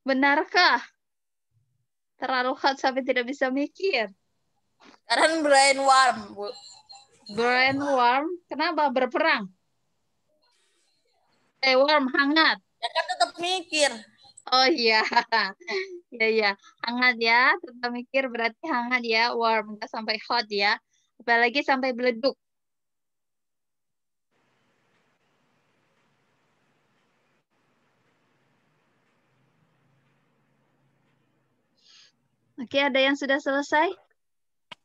Benarkah? Terlalu hot sampai tidak bisa mikir. Karena brain warm, Bu. Brain warm, kenapa berperang? Warm, hangat. Ya kan tetap mikir. Oh iya. Ya ya. Hangat ya. Tetap mikir berarti hangat ya. Warm. Nggak sampai hot ya. Apalagi sampai beleduk. Oke, ada yang sudah selesai?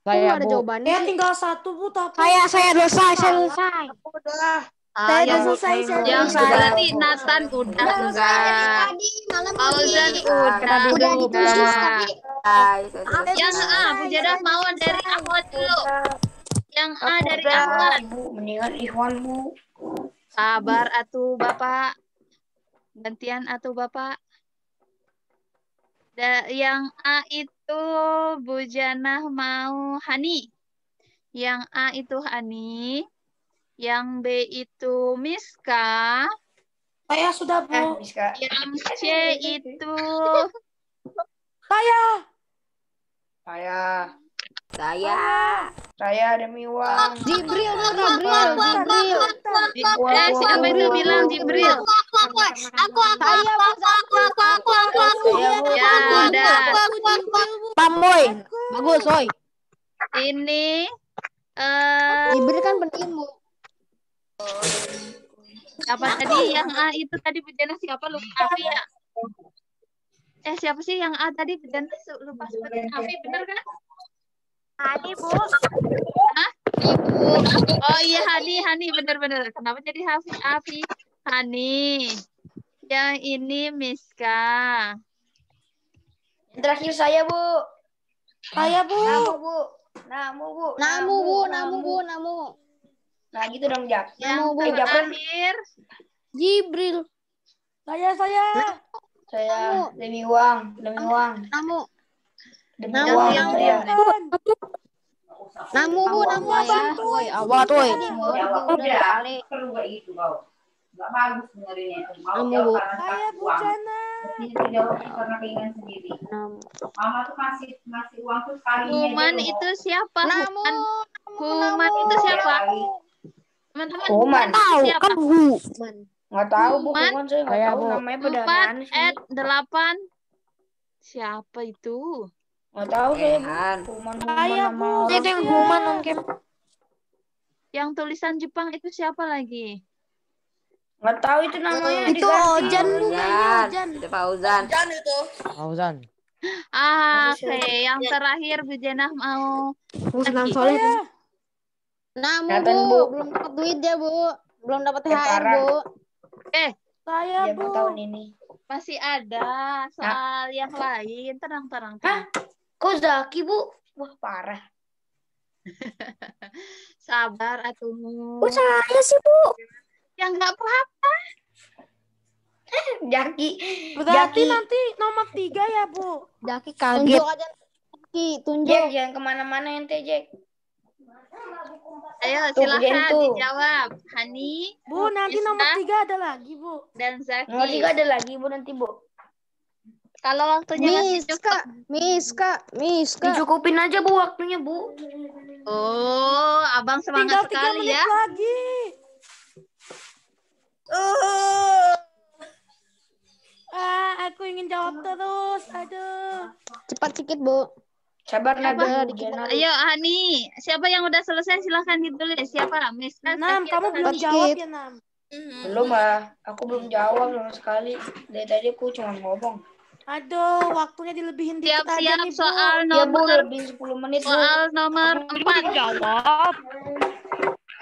Saya, ada Bu. jawabannya Ya sih. tinggal satu Bu tapi Saya selesai. udah. Ah, Saya udah selesai, saya udah yang selesai. berarti Nathan udah enggak. Tadi malam Fauzan udah udah ditulis enggak. tapi Yang A, Bu Jana mau dari Ahwat dulu. Yang A dari Ahwat. Bu, mendingan Ikhwan, Bu. Sabar atuh Bapak. Gantian atuh Bapak. Yang A itu Bu Jana mau Hani. Yang A itu Hani. Yang B itu Miska. Saya sudah Bu. Miska. Yang C itu Saya. Saya demi uang. Jibril. siapa itu bilang Jibril? aku Ya udah. Pamoy. Bagus, Soy. Ini Jibril kan penilmu. apa tadi yang A itu tadi bejana siapa lupa Afi ya? Siapa sih yang A tadi bejana lupa seperti Afi bener kan? Hani, Bu. Hah? Ibu. Oh iya Hani bener. Kenapa jadi Afi? Hani. Yang ini Miska. Yang terakhir saya, Bu. Saya Bu. Namu, Bu. Nah, gitu dong, Jak. Yang Japran. terakhir Jibril. Saya. Saya demi uang. Namu. Demi Yang uang yang saya. Namu ya. Woi, awat woi. Perlu kayak gitu kau. Nggak bagus dengerinnya. Namu, Bu. Saya Bu Jana. Jawab karena keinginan sendiri. Mama tuh masih uang tuh sekalinya. Human itu siapa? Human itu siapa? Teman-teman, Human. itu siapa? Nggak tahu, Bu. Human. Human saya nggak Saya, tahu Bu. namanya pada 4 aneh sih. 8. Siapa itu? Nggak tahu saya, Bu. Human Saya nama Bu. orang. Itu yang human on cam. Yang tulisan Jepang itu siapa lagi? Nggak tahu itu namanya. Itu diganti. Ojan Bu, Ojan. Jangan itu. Fauzan. Oke. Yang terakhir Bu Jenah mau Senang lagi. soleh. Namu Kelihatan, Bu, Bu. belum dapat duit ya Bu. Belum dapat THR Sekarang. Bu. Saya Ya, Bu. tahun ini. Masih ada soal yang lain. Tenang. Kok Zaki, Bu? Wah, parah. Sabar atuh. Saya sih Bu. Ya nggak apa-apa. Jaki. Berarti nanti nomor 3 ya Bu. Jaki kaget. Tunjuk aja. Jaki, tunjuk. Jack, jangan kemana-mana ente, Jack. Ayo Tuh, silahkan begini tuh. dijawab. Hani Bu, nanti Miska, nomor 3 ada lagi Bu. dan Zaki. Nomor 3 ada lagi, Bu, nanti, Bu. Kalau waktunya masih cukup. Miska. Dicukupin aja, Bu, waktunya, Bu. Oh, abang Tinggal semangat 3 sekali menit ya. lagi. Aku ingin jawab terus. Aduh. Cepat sedikit Bu. Sabar, Nada. Ayo Hani, siapa yang udah selesai silahkan ditulis. Siapa? Miska, Nam, Zaki, kamu atau belum Hani? jawab ya Nam? Belum, ah. Aku belum jawab sama sekali. Dari tadi aku cuma ngomong. Aduh, waktunya dilebihin dikit aja Siap-siap nih Bu. soal Ya, Bu, nomor lebih 10 menit, Bu. soal nomor 4. Jawab.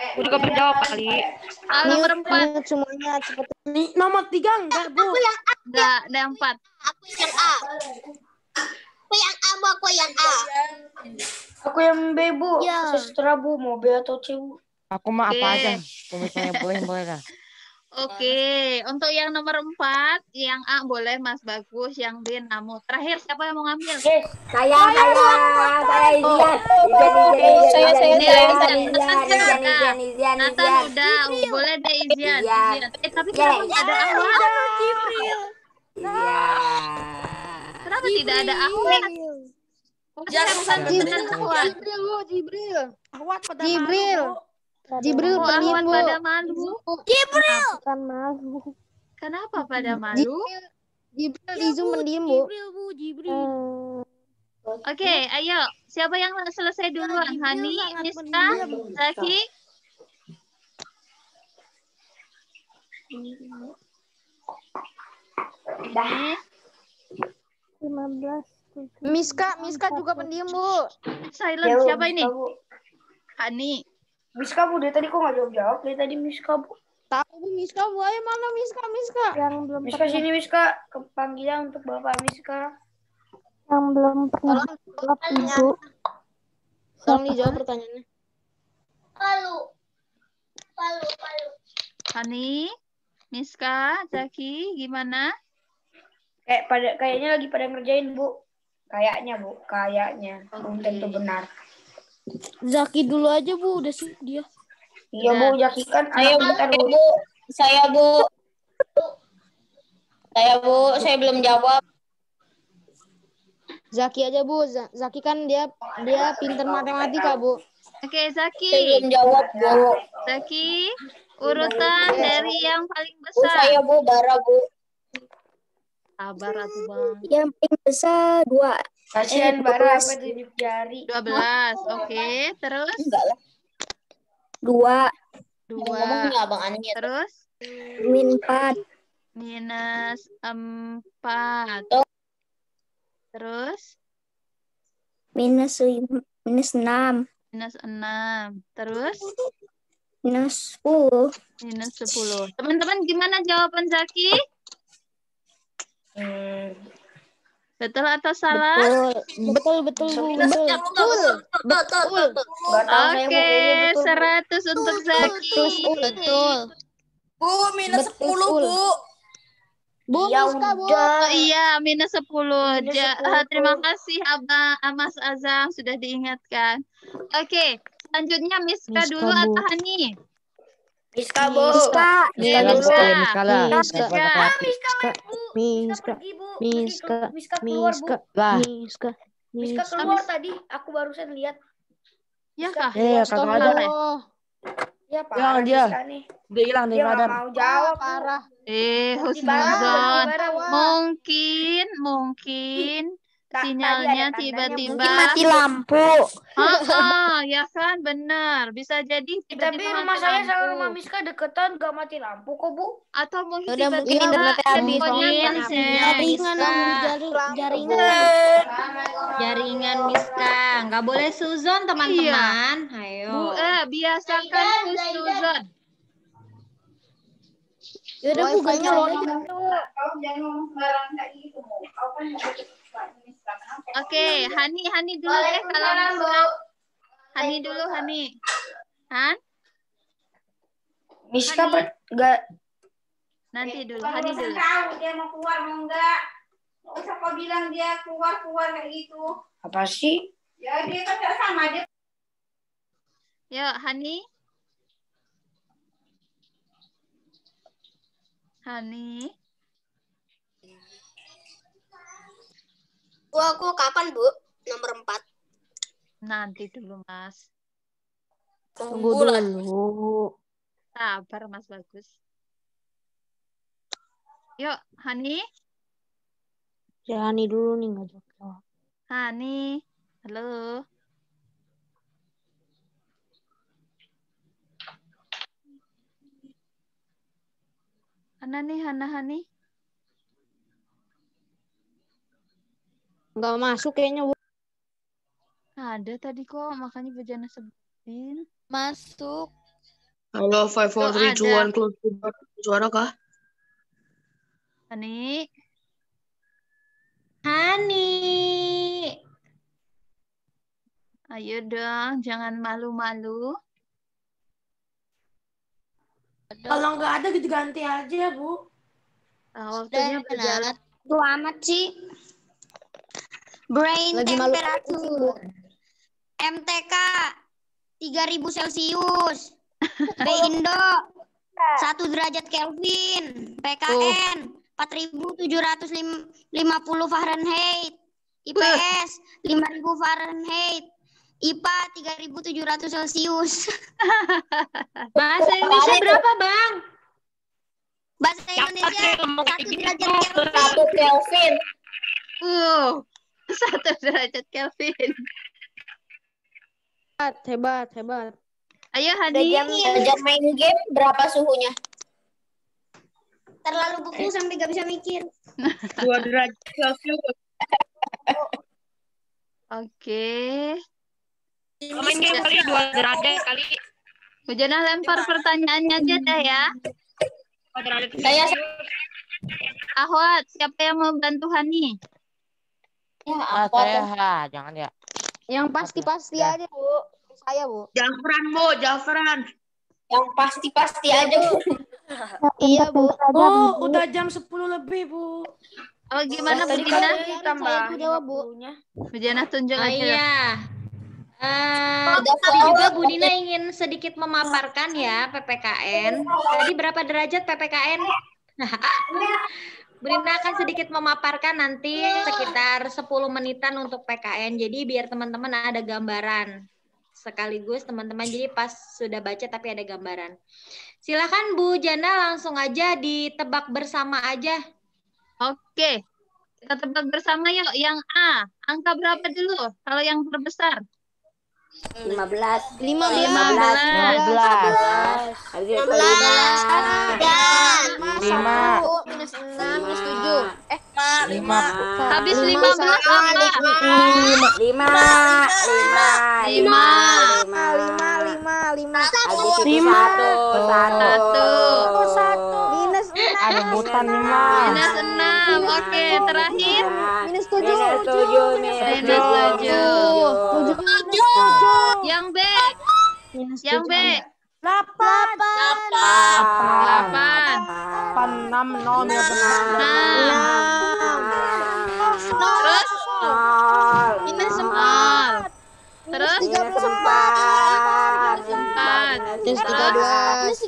Aku juga belum jawab kali. Soal nomor 4. Semuanya cepat. Nih, nomor 3 enggak Bu? Enggak, ada 4. Aku yang A. Aku yang A. Aku yang B, Bu. Ya. Sesetera, Bu. Mau B atau C, Bu. Aku mah Oke. apa aja. Kalau misalnya boleh dah. Oke, untuk yang nomor 4, yang A boleh Mas Bagus, yang B Namu. Terakhir siapa yang mau ngambil? Saya Izian. Nathan udah, boleh deh Izian. Tapi kenapa nggak ada awal? Kenapa tidak ada awal? Jibril. Awat pada Jibril. malu, Bu. Jibril Oh, pendiam Ahwat Bu. pada malu. Jibril. Kan malu. Kenapa pada malu? Jibril di Zoom pendiam, Bu. Jibril. Oke, ayo. Siapa yang selesai duluan? Hani, Miska, Zaki? Ini 15. Miska juga pendiam, Bu. silent. Ya, Siapa ini? Miska, Bu. Hani. Miska, Bu, dari tadi kok nggak jawab-jawab? Dari tadi Miska, Bu. Tahu Bu Miska, Bu. Ayo mana Miska? Yang belum Miska sini, Miska. Panggilan untuk Bapak Miska. yang belum pernah jawab, Bu. Tolong dijawab pertanyaannya. Palu. Hani, Miska, Zaki, gimana? Kayaknya lagi pada ngerjain, Bu. Kayaknya, Bu. Kayaknya. Belum tentu benar. Zaki dulu aja, Bu. Udah sih dia. Iya, Bu. Zaki kan Saya, anak pintar, Bu. Saya belum jawab. Zaki aja, Bu. Zaki kan dia pintar matematika, Bu. Oke, Zaki. Belum jawab, Bu. Zaki, urutan dari yang paling besar. Bu, Bara, Bu. Sabar atuh, Bang. Yang paling besar 2. Kasihan Bara apa tunjuk jari. 12. Oke, terus? Enggak lah. 2. 2. Abang Ani ya. Terus? Min 4. Minus 4. Terus? Minus 6. Minus 6. Terus? Minus 10. Minus 10. Teman-teman gimana jawaban Zaki? Betul atau salah? Betul, Bu. Betul. Nggak tahu saya, Bu. Oke, Kayaknya betul, Bu. 100 untuk Zaki. Betul. Bu, minus 10, Bu. Bu Ya Miska, Bu. udah. Oh iya, minus 10. Minus 10. Terima kasih Abang Mas Azam sudah diingatkan. Oke, selanjutnya Miska dulu atau Hani? Miska, Bu. Miska. Miska dulu. Miska lah. Miska. Miska keluar, Bu. Lah. Miska keluar tadi. Aku barusan lihat. Ya kah? Iya, kagak ada. Ya, Hilang parah dia. Miska nih. Udah hilang dia Dia nggak nggak ada. mau jawab, Bu. Parah. Husnuzon. Mungkin Tadi sinyalnya ada tandanya, tiba-tiba Mati lampu. ya kan benar. Bisa jadi Tapi tiba-tiba rumah mati saya sama rumah lampu. Miska deketan, gak mati lampu kok, Bu. Atau mungkin Udah, mungkin tiba-tiba internetnya habis. handphonenya Mungkin ngecek. Jaringan Miska. Nggak boleh suzon, teman-teman. Ayo. Biasakan husnuzon. Yaudah, Bu, Wifi-nya ganti aja. Kau jangan ngomong sembarangan kayak gitu. Kau kan nggak Oke, Hani dulu deh kalau Miska. Hani dulu, Hani. Han? Miska Hani. nggak. Nanti dulu, Kalau Hani urusan dulu. tahu dia mau keluar mau enggak. Nggak usah kau bilang dia keluar kayak gitu. Apa sih? Ya dia kan nggak sama dia. Yuk, Hani. Hani. Bu, aku kapan, Bu? Nomor 4. Nanti dulu, Mas. Tunggu dulu. Sabar, Mas Bagus. Yuk, Hani. Ya, Hani dulu nih nggak jawab. Hani. Halo. Hani. Nggak masuk kayaknya, Bu. Ada tadi kok, makanya Bujana sebutin. Masuk. Halo, 5, 4, 3, 2, 1, close the door. Suara kah? Hani. Ayo dong, jangan malu-malu. Kalau nggak ada ganti aja, Bu. Waktunya berjalan. Itu amat sih. Brain Lagi malu. temperature. MTK 3000 Celcius. Indo 1 derajat Kelvin. PKN 4750 Fahrenheit. IPS 5000 Fahrenheit. IPA 3700 Celcius. Bahasa Indonesia berapa, Bang? Bahasa Indonesia 1 derajat Kelvin. 1 Kelvin. 1 derajat Kelvin. Hebat. Ayo Hadi. Derajat main game berapa suhunya? Terlalu beku sampai gak bisa mikir. 2 derajat Celcius. Oke. Main game kali 2 derajat kali. Bu Jana lempar pertanyaannya aja deh ya. 2 derajat Saya Ahwat, siapa yang mau bantu Hani? Saya jangan ya. Yang pasti aja, Bu. Saya, Bu. Jafran, Bu, Jafran. yang pasti-pasti aja. Iya, Bu. Oh, udah jam 10 lebih, Bu. Oh, gimana Bu Tadi Jana? tambah Saya jawab, Bu. Bu Jana tunjuk aja. Iya. Tadi juga Bu Dina ingin sedikit memaparkan ya PPKN. Tadi berapa derajat PPKN? Bu Dina akan sedikit memaparkan nanti sekitar 10 menitan untuk PKN. Jadi biar teman-teman ada gambaran. Sekaligus teman-teman jadi pas sudah baca tapi ada gambaran. Silakan Bu Jana langsung aja ditebak bersama aja. Oke. Kita tebak bersama yuk yang A. Angka berapa dulu kalau yang terbesar? 15. 15. 15. Habis itu 5. 5. Minus 6, minus 7. 5. Habis 15 apa? 1. Minus 6. Ada butan 5. Minus 6. Oke, terakhir. Minus 7. Minus 7. Yang B. Yang B. 8. 8. 6 0 6. Terus minus 4. Terus 4. Minus 13.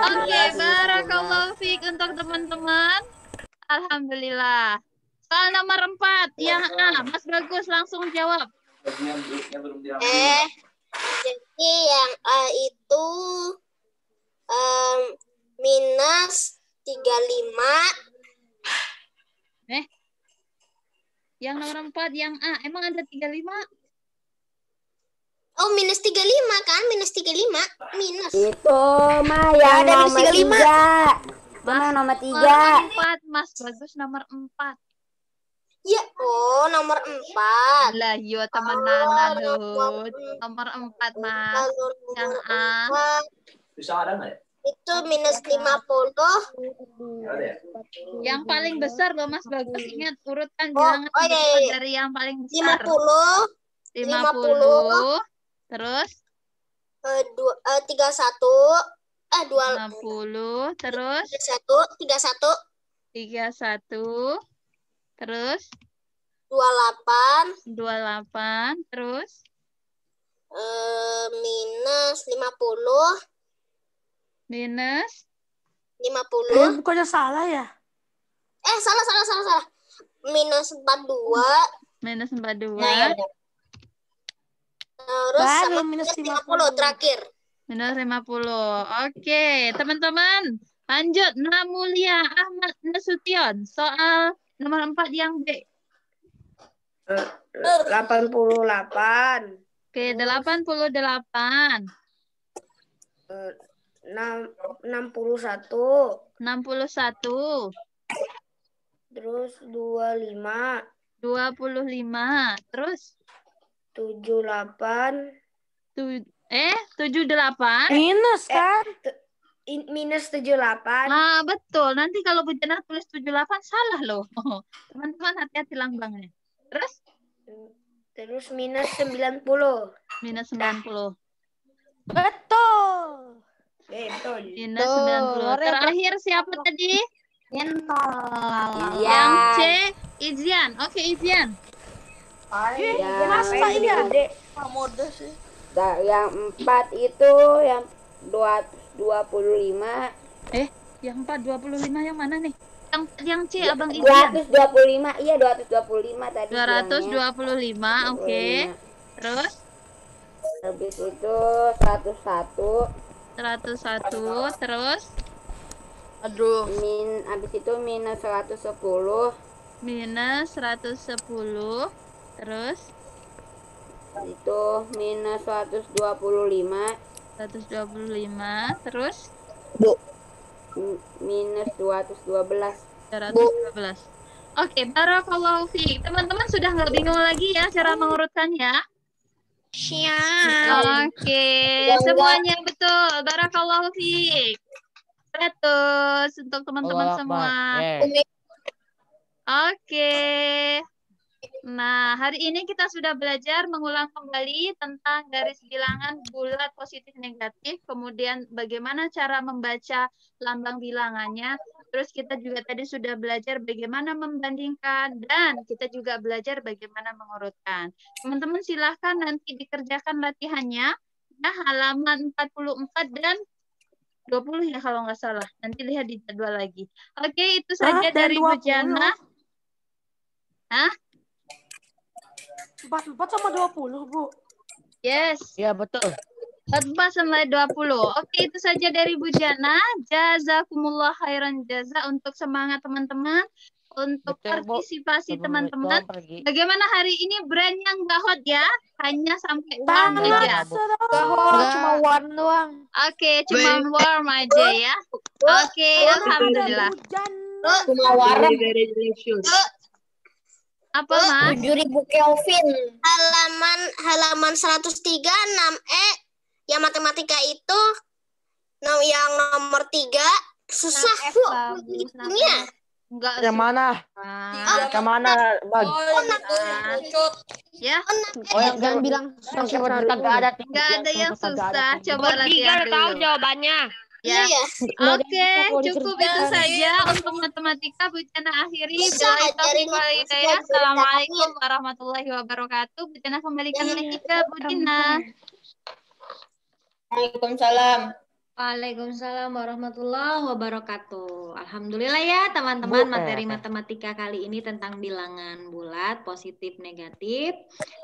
Oke, barakallahu fiik untuk teman-teman. Alhamdulillah. Soal nomor 4 yang A. Mas Bagus langsung jawab. Jadi yang A itu minus 35. Yang nomor 4 yang A. Emang ada 35? Oh, minus 35 kan? Minus 35. Minus. Itu mah yang ada nomor 3. Itu mah nomor 3. Nomor 4, Mas Bagus nomor 4. Ya, oh nomor 4. Lah, yo teman Nana Dut. Nomor 4, Mas. Yang A. Bisa ada nggak ya? Itu minus 50. Yang paling besar loh Mas Bagus. Ingat urutkan bilangan dari yang paling besar. 50. 50. Terus 31. 50. Terus 31. 31. Terus 28. Terus minus 50. minus 50. Bukannya salah ya? Salah. Minus 42. minus 42. Nah, ya. Terus Baru sama minus 50 terakhir. Minus 50. Oke, teman-teman. Lanjut. Namulia Ahmad Nasution. Soal nomor 4 yang B. 88. Oke, 88. 61. 61. Terus 25. 25. Terus 78. 78. Minus kan? Minus 78. Ah, betul. Nanti kalau Bu Jana tulis 78 salah loh. Teman-teman hati-hati lambangnya. Terus minus 90. Minus 90. Betul. Betul. Minus 90. Terakhir siapa tadi? Iya. Yang C, Izian. Oke, Izian. Masa iya? Yang 4 itu yang 25. Yang 4 25 yang mana nih? Yang C Abang Izian. 225. Iya, 225 tadi. 225. Oke. Terus habis itu 101. 101. Terus Aduh. Habis itu minus 110. Minus 110. Terus? Itu minus 125. 125. Terus? Minus 212. 212. Oke, barakallahu fiik. Teman-teman sudah nggak bingung lagi ya cara mengurutkannya? Siap. Oke, semuanya betul. Barakallahu fiik. 100 untuk teman-teman semua. Oke. Nah, hari ini kita sudah belajar mengulang kembali tentang garis bilangan bulat positif negatif, kemudian bagaimana cara membaca lambang bilangannya. Terus kita juga tadi sudah belajar bagaimana membandingkan, dan kita juga belajar bagaimana mengurutkan. Teman-teman silahkan nanti dikerjakan latihannya, ya, halaman 44 dan 20 ya kalau nggak salah. Nanti lihat di jadwal lagi. Oke, itu saja dari Bu Jana. Hah? 44 sama 20, Bu. Yes. Iya, betul. 44 sama 20. Oke, itu saja dari Bu Jana. Jazakumullah khairan jaza untuk semangat teman-teman, untuk partisipasi teman-teman. Bagaimana hari ini brand yang nggak hot ya? Hanya sampai warm aja. Cuma warm doang. Oke, cuma warm aja ya. Oke, alhamdulillah. Cuma warm. Apa, Mas? 7.000 Kelvin. Halaman 103 6E yang matematika itu yang nomor 3 susah, Bu. Hitungnya. Enggak. Yang mana? Yang mana, Bang? Ya. Oh, yang jangan bilang enggak ada. Enggak ada yang susah. Coba latihan dulu. Tahu jawabannya. Ya. Oke, cukup itu saja untuk matematika. Bu Jana akhiri. Assalamualaikum warahmatullahi wabarakatuh. Bu Jana kembalikan lagi ke Bu Dina. Waalaikumsalam. Waalaikumsalam warahmatullahi wabarakatuh. Alhamdulillah ya teman-teman, materi matematika kali ini tentang bilangan bulat positif negatif.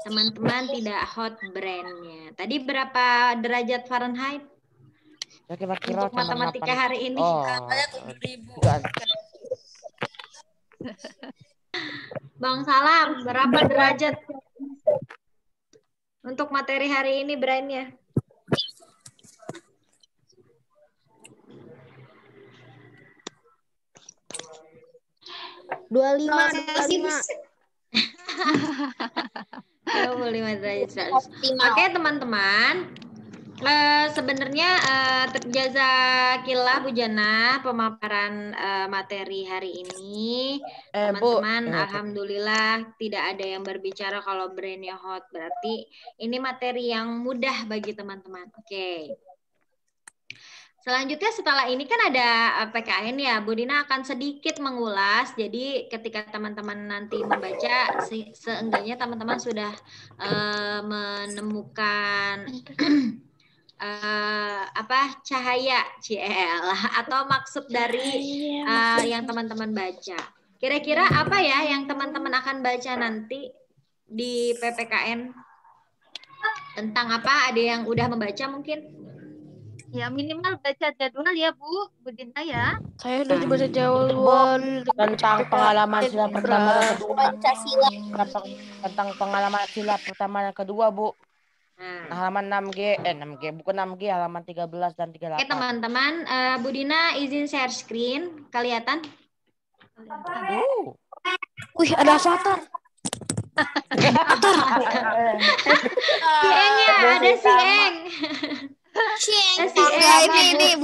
Teman-teman tidak hot brandnya. Tadi berapa derajat Fahrenheit? Ya, kira-kira untuk matematika hari ini. Katanya 7.000. Bang Salam, berapa derajat untuk materi hari ini brandnya? Dua lima. 25 derajat. Oke teman-teman, sebenarnya jazakillah Bu Jana pemaparan materi hari ini. Teman-teman, alhamdulillah tidak ada yang berbicara kalau brandnya hot, berarti ini materi yang mudah bagi teman-teman. Oke. Selanjutnya setelah ini kan ada PKN ya, Bu Dina akan sedikit mengulas. Jadi ketika teman-teman nanti membaca, seenggaknya teman-teman sudah menemukan cahaya CL atau maksud dari yang teman-teman baca. Kira-kira apa ya yang teman-teman akan baca nanti di PPKN? Tentang apa? Ada yang udah membaca mungkin? Ya minimal baca jadwal ya Bu Dina ya. Saya udah baca jadwal tentang pengalaman sila pertama dan kedua. Tentang pengalaman sila pertama dan kedua, Bu. Halaman 6G, 6G bukan 6G, halaman 13 dan 38. Oke teman-teman, Bu Dina izin share screen, kelihatan? Wih, ada avatar. Siengnya, ada sieng. Ini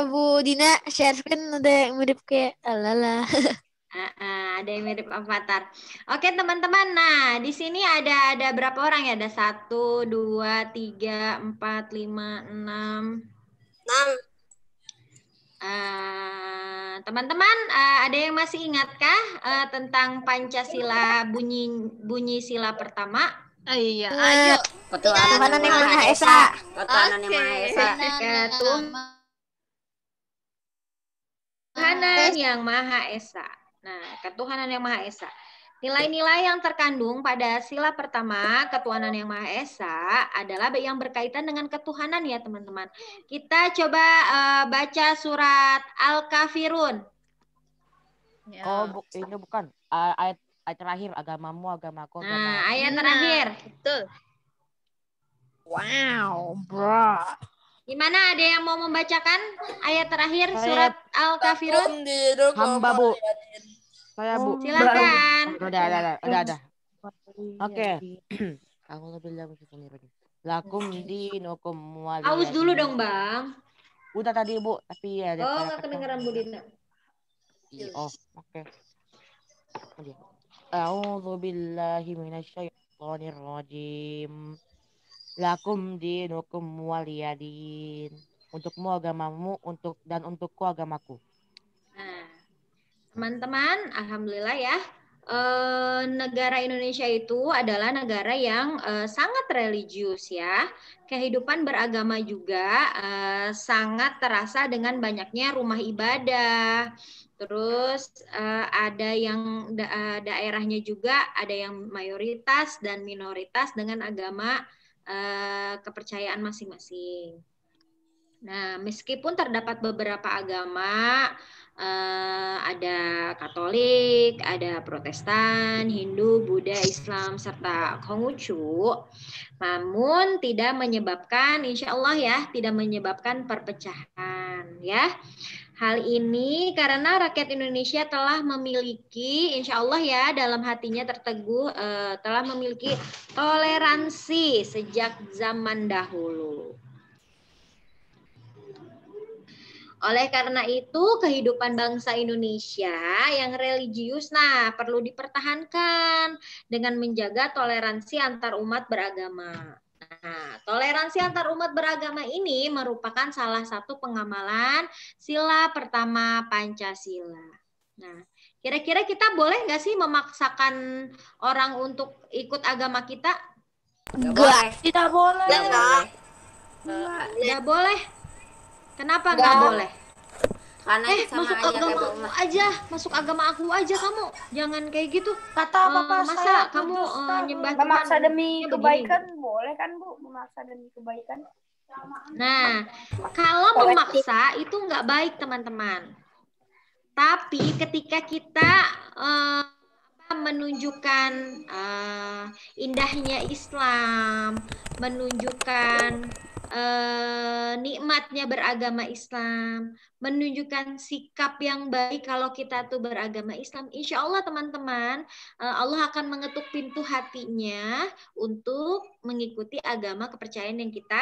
Bu Dina share screen ada yang mirip kayak alala. Ada yang mirip avatar. Oke teman-teman, nah di sini ada berapa orang ya? Ada 1, 2, 3, 4, 5, 6. 6. Teman-teman, ada yang masih ingatkah tentang Pancasila bunyi sila pertama? Iya, ayo. Ketuhanan yang Maha Esa. Ketuhanan yang Maha Esa. Ketuhanan yang Maha Esa. Nah, ketuhanan yang Maha Esa. Nilai-nilai yang terkandung pada sila pertama, ketuhanan yang Maha Esa, adalah yang berkaitan dengan ketuhanan ya teman-teman. Kita coba baca surat Al-Kafirun. Ya. Oh, ini bukan ayat terakhir, agamamu, agamaku, agama. Nah, ayat terakhir. Betul. Wow, bro. Gimana, ada yang mau membacakan ayat terakhir surat Al-Kafirun? Hamba, Bu. Saya, Bu. Silakan. Udah. Oke. Aku lebih lakum dinukum waliyadin. Aus dulu dong, Bang. Udah tadi, Bu, tapi ya. Oh, nggak kedengeran Bu Dina. Oh, oke. A'udzu billahi minasyaitonir rajim. Lakum dinukum waliyadin. Untukmu agamamu, untukku agamaku. Nah, teman-teman, alhamdulillah ya. Negara Indonesia itu adalah negara yang sangat religius ya. Kehidupan beragama juga sangat terasa dengan banyaknya rumah ibadah. Terus ada yang daerahnya juga ada yang mayoritas dan minoritas dengan agama kepercayaan masing-masing. Nah, meskipun terdapat beberapa agama, ada Katolik, ada Protestan, Hindu, Buddha, Islam, serta Konghucu, namun tidak menyebabkan, insya Allah ya, tidak menyebabkan perpecahan ya. Hal ini karena rakyat Indonesia telah memiliki, insya Allah ya, dalam hatinya terteguh, telah memiliki toleransi sejak zaman dahulu. Oleh karena itu, kehidupan bangsa Indonesia yang religius, nah, perlu dipertahankan dengan menjaga toleransi antar umat beragama. Nah, toleransi antar umat beragama ini merupakan salah satu pengamalan sila pertama Pancasila. Nah, kira-kira kita boleh nggak sih memaksakan orang untuk ikut agama kita? Enggak. Tidak boleh. Nggak boleh. Kenapa nggak boleh? Karena sama masuk aja agama aku aja, masuk agama aku aja kamu. Jangan kayak gitu. Kata bapak masa saya, kamu nyembah Memaksa Tuhan demi begini? kebaikan boleh kan Bu? Memaksa demi kebaikan. Nah, kalau memaksa itu nggak baik teman-teman. Tapi ketika kita menunjukkan indahnya Islam, menunjukkan nikmatnya beragama Islam, menunjukkan sikap yang baik kalau kita tuh beragama Islam, insya Allah teman-teman, Allah akan mengetuk pintu hatinya untuk mengikuti agama kepercayaan yang kita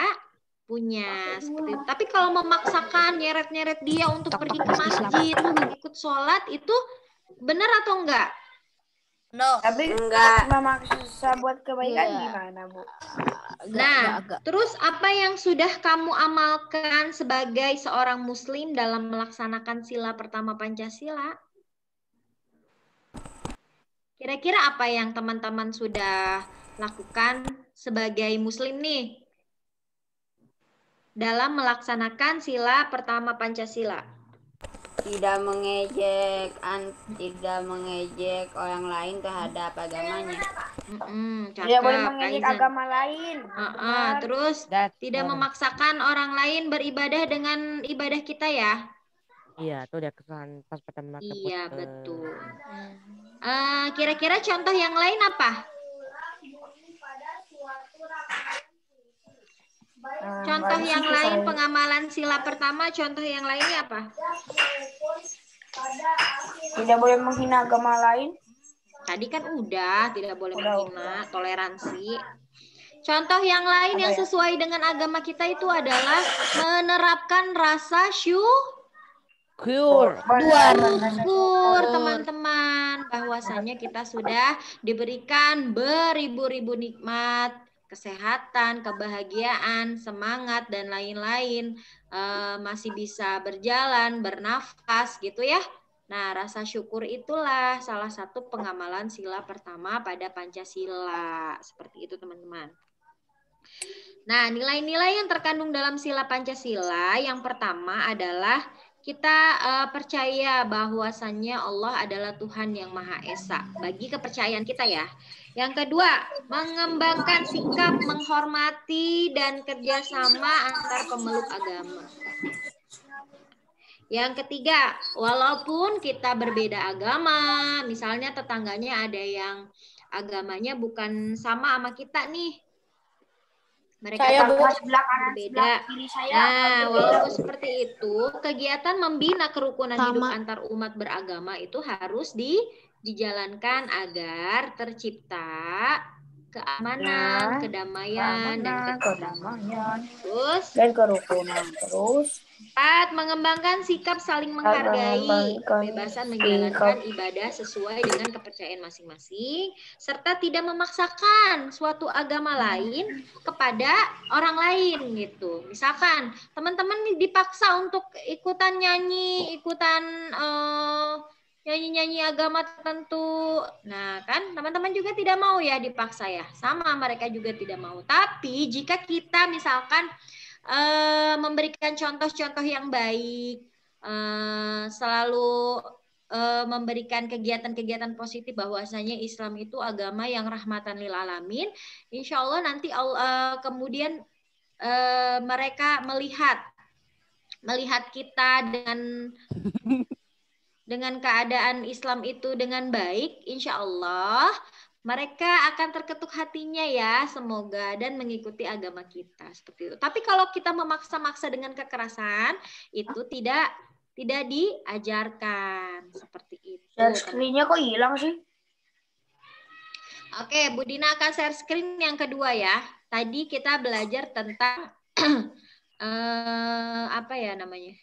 punya. Seperti itu. Tapi kalau memaksakan nyeret-nyeret dia untuk pergi ke masjid, untuk ikut sholat, itu benar atau enggak? No. Tapi enggak. Memaksa buat kebaikan gimana Bu? Nah, terus apa yang sudah kamu amalkan sebagai seorang muslim dalam melaksanakan sila pertama Pancasila? Kira-kira apa yang teman-teman sudah lakukan sebagai muslim nih dalam melaksanakan sila pertama Pancasila? Tidak mengejek orang lain terhadap agamanya. Tidak boleh mengejek agama lain. Terus tidak memaksakan orang lain beribadah dengan ibadah kita ya? Iya, itu dia kesalahan pas pertama. Iya, betul. Kira-kira contoh yang lain apa? Contoh yang lain pengamalan sila pertama, contoh yang lainnya apa? Tidak boleh menghina agama lain. Tadi kan udah, tidak boleh menghina, toleransi. Contoh yang lain yang sesuai dengan agama kita itu adalah menerapkan rasa syukur, teman-teman, bahwasanya kita sudah diberikan beribu-ribu nikmat, kesehatan, kebahagiaan, semangat, dan lain-lain, masih bisa berjalan, bernafas gitu ya. Nah, rasa syukur itulah salah satu pengamalan sila pertama pada Pancasila. Seperti itu teman-teman. Nah, nilai-nilai yang terkandung dalam sila Pancasila yang pertama adalah kita percaya bahwasannya Allah adalah Tuhan yang Maha Esa. Bagi kepercayaan kita ya. Yang kedua, mengembangkan sikap menghormati dan kerjasama antar pemeluk agama. Yang ketiga, walaupun kita berbeda agama, misalnya tetangganya ada yang agamanya bukan sama kita nih. Mereka berbeda. Nah, walaupun seperti itu, kegiatan membina kerukunan hidup antar umat beragama itu harus dijalankan agar tercipta keamanan, kedamaian, dan ketentraman. Dan kerukunan. Terus 4. Mengembangkan sikap saling menghargai, kebebasan menjalankan ibadah sesuai dengan kepercayaan masing-masing, serta tidak memaksakan suatu agama lain kepada orang lain gitu. Misalkan teman-teman dipaksa untuk ikutan nyanyi, ikutan nyanyi-nyanyi agama tertentu. Nah, kan teman-teman juga tidak mau ya dipaksa ya. Sama, mereka juga tidak mau. Tapi jika kita misalkan memberikan contoh-contoh yang baik, selalu memberikan kegiatan-kegiatan positif bahwasanya Islam itu agama yang rahmatan lil alamin, insya Allah nanti kemudian mereka melihat kita dengan keadaan Islam itu dengan baik, insya Allah mereka akan terketuk hatinya ya, semoga, dan mengikuti agama kita seperti itu. Tapi kalau kita memaksa-maksa dengan kekerasan, itu tidak diajarkan seperti itu. Share screen-nya kok hilang sih? Oke, Bu Dina akan share screen yang kedua ya. Tadi kita belajar tentang apa ya namanya?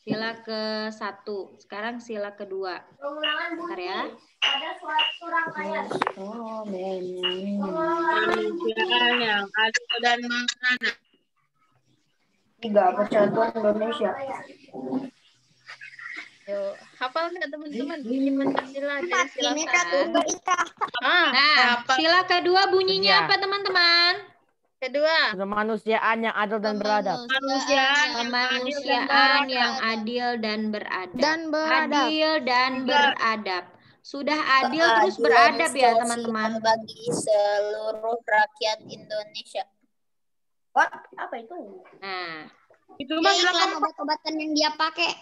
Sila ke-1. Sekarang sila kedua. Bentar ya. Ada suatu rangkaian. Kemanusiaan yang adil dan beradab. 3. Persatuan Indonesia. Yuk, hafal nggak teman-teman bunyi Pancasila dari silakan. Nah, sila kedua bunyinya apa teman-teman? Kedua, kemanusiaan yang adil dan beradab. Kemanusiaan yang adil dan beradab. Adil dan beradab. Sudah adil terus beradab ya teman-teman. Bagi seluruh rakyat Indonesia. What? Apa itu? Nah, itu mah iklan obat-obatan yang dia pakai.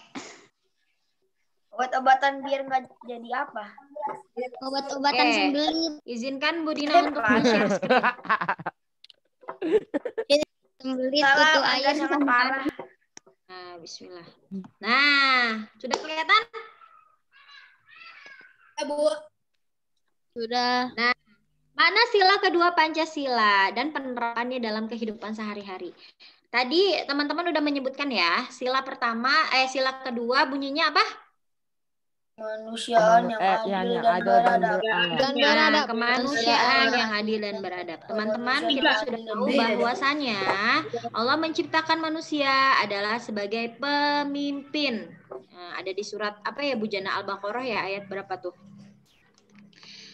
Obat-obatan biar nggak jadi apa? Obat-obatan sembelit. Izinkan Bu Dina untuk share screen. Sembelit itu air sama parah. Nah, bismillah. Nah, sudah kelihatan? Bu. Sudah. Nah, mana sila kedua Pancasila dan penerapannya dalam kehidupan sehari-hari? Tadi teman-teman udah menyebutkan ya, sila kedua bunyinya apa? Kemanusiaan yang adil dan beradab. Kemanusiaan yang adil dan beradab. Teman-teman, kita sudah tahu bahwasanya Allah menciptakan manusia adalah sebagai pemimpin. Nah, ada di surat apa ya Bu Jana, Al-Baqarah ya, ayat berapa tuh?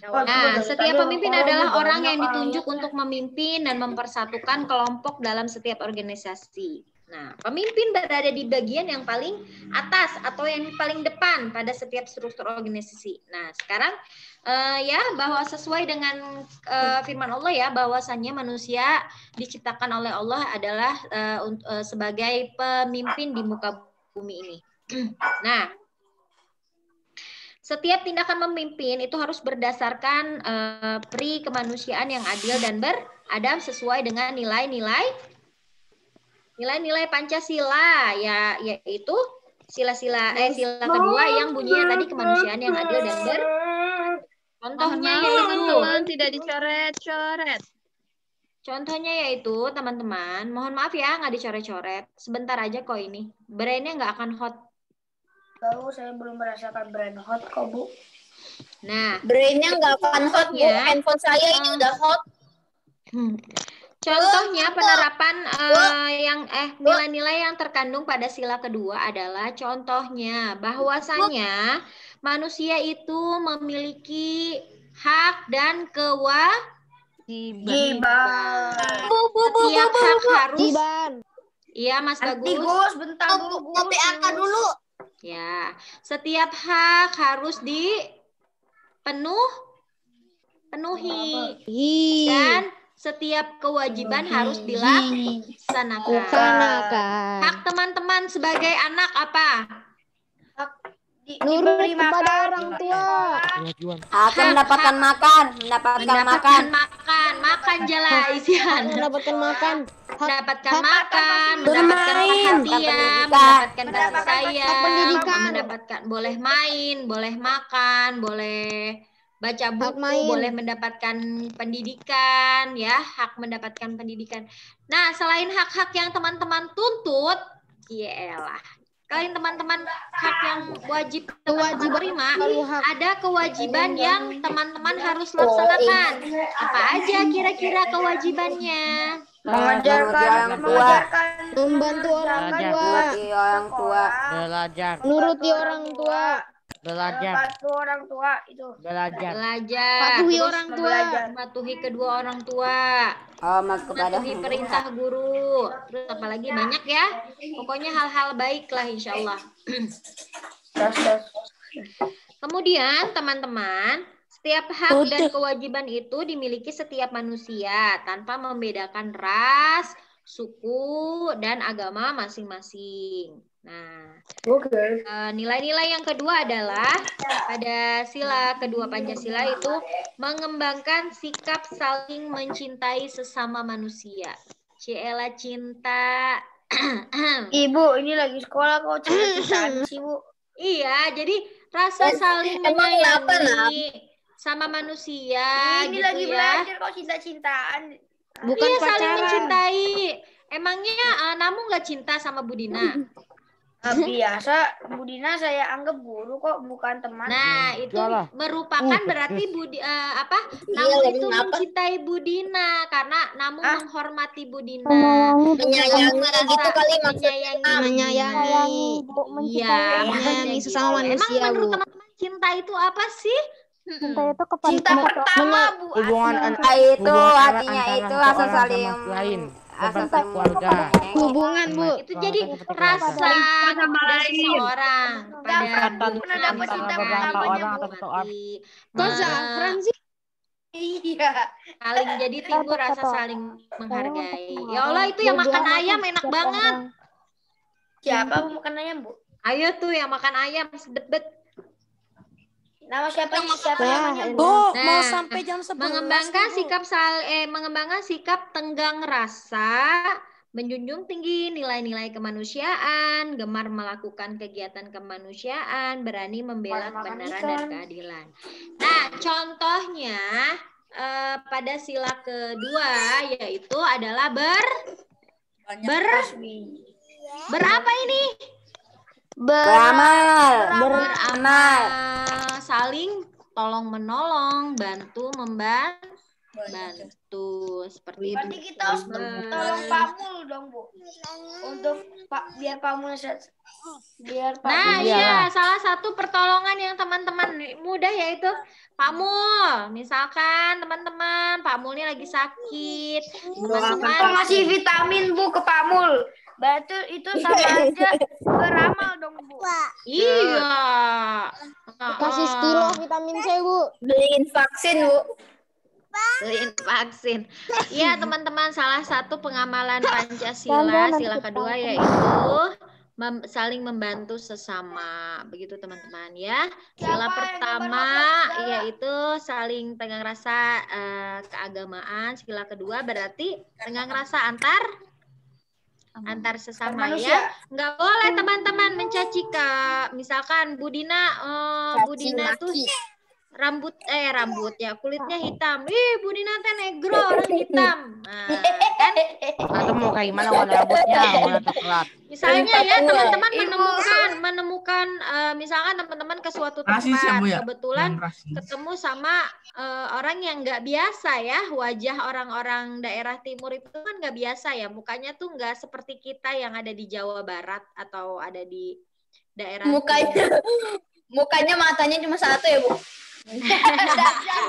Nah, setiap pemimpin adalah orang yang ditunjuk untuk memimpin dan mempersatukan kelompok dalam setiap organisasi. Nah, pemimpin berada di bagian yang paling atas atau yang paling depan pada setiap struktur organisasi. Nah, sekarang ya bahwa sesuai dengan firman Allah ya, bahwasannya manusia diciptakan oleh Allah adalah sebagai pemimpin di muka bumi ini. Nah, setiap tindakan memimpin itu harus berdasarkan pri kemanusiaan yang adil dan beradab sesuai dengan nilai-nilai Pancasila ya, yaitu sila kedua yang bunyinya tadi kemanusiaan yang adil dan beradab. Contohnya yaitu teman-teman tidak dicoret-coret. Contohnya yaitu teman-teman, mohon maaf ya nggak dicoret-coret. Sebentar aja kok ini. Brainnya nggak akan hot. Tahu saya belum merasakan brain hot kok Bu. Nah, brainnya nggak akan hot Bu. Handphone saya ini udah hot. Contohnya penerapan nilai-nilai yang terkandung pada sila kedua adalah contohnya bahwasannya manusia itu memiliki hak dan Setiap hak harus. Iya, Mas Bagus. bentar Bu. Kopi angka dulu. Ya, setiap hak harus penuhi. Dan setiap kewajiban harus dilaksanakan. Hak teman-teman sebagai anak apa? Nurut kepada orang tua. Akan mendapatkan makan. Makan jelas isian. Mendapatkan makan. Mendapatkan perhatian, mendapatkan kasih sayang, mendapatkan boleh main, boleh makan, boleh baca buku, boleh mendapatkan pendidikan, ya, hak mendapatkan pendidikan. Nah, selain hak-hak yang teman-teman tuntut, iyalah. Kalian teman-teman hak yang wajib teman-teman terima, ada kewajiban yang teman-teman harus laksanakan. Apa aja kira-kira kewajibannya? Mengajarkan, membantu orang tua, menuruti orang tua, patuhi orang tua, mematuhi kedua orang tua, mematuhi perintah guru, terus apalagi banyak ya, pokoknya hal-hal baik lah insya Allah. Kemudian teman-teman, setiap hak dan kewajiban itu dimiliki setiap manusia tanpa membedakan ras, suku, dan agama masing-masing. Nah, nilai-nilai yang kedua adalah pada sila kedua Pancasila itu mengembangkan sikap saling mencintai sesama manusia. Ciela cinta. Ibu, ini lagi sekolah kok cinta-cintaan sih, Bu. Iya, jadi rasa saling menyayangi sama manusia. Ini gitu lagi ya. belajar kok cinta-cintaan. Bukan iya, saling mencintai. Emangnya Namu nggak cinta sama Budina? Biasa, Budina saya anggap guru kok, bukan teman. Nah, itu merupakan berarti Namu itu mencintai Budina karena Namu menghormati Budina. Menyayangi gitu kali maksudnya. Menyayangi. Iya, menyayangi sesama manusia, emang menurut Bu. teman-teman cinta itu apa sih? Cinta itu kepada cinta pertama, Bu. Hubungan itu artinya itu asal saling keluarga. Hubungan, Bu. Itu jadi rasa pada seseorang, pada beberapa orang atau satu orang. Iya. Saling jadi timbul rasa saling menghargai. Ya Allah, itu yang makan ayam enak banget. Siapa mau makan ayam, Bu? Ayo tuh yang makan ayam sedebet. Nama siapa namanya? Bu, mau sampai jam 11. Mengembangkan sikap tenggang rasa, menjunjung tinggi nilai-nilai kemanusiaan, gemar melakukan kegiatan kemanusiaan, berani membela kebenaran dan keadilan. Nah, contohnya pada sila kedua yaitu adalah berapa ini? Beramal. Saling tolong menolong, bantu membantu seperti itu. Berarti kita harus tolong Pak Mul dong, Bu. Untuk biar Pak Mul iya, salah satu pertolongan yang teman-teman mudah yaitu Pak Mul. Misalkan teman-teman Pak Mul ini lagi sakit, teman-teman ngasih vitamin, Bu, ke Pak Mul. Betul, itu sama aja beramal dong, Bu. Iya. Kasih sekilo vitamin C, Bu. Beliin vaksin, Bu. Beliin vaksin. Iya, teman-teman, salah satu pengamalan Pancasila sila kedua yaitu saling membantu sesama. Begitu teman-teman ya. Sila pertama yaitu saling tenggang rasa keagamaan. Sila kedua berarti tenggang rasa antar sesama ya. Nggak boleh teman-teman mencaci misalkan Budina tuh rambut ya kulitnya hitam. Budina teh negro, orang hitam. Nah, kan Atau mau kayak gimana warna rambutnya, warna coklat. misalnya ya teman-teman menemukan misalkan teman-teman ke suatu tempat kebetulan ketemu sama orang yang nggak biasa ya, wajah orang-orang daerah timur itu kan nggak biasa ya, mukanya tuh nggak seperti kita yang ada di Jawa Barat atau ada di daerah Mukanya matanya cuma satu ya, Bu.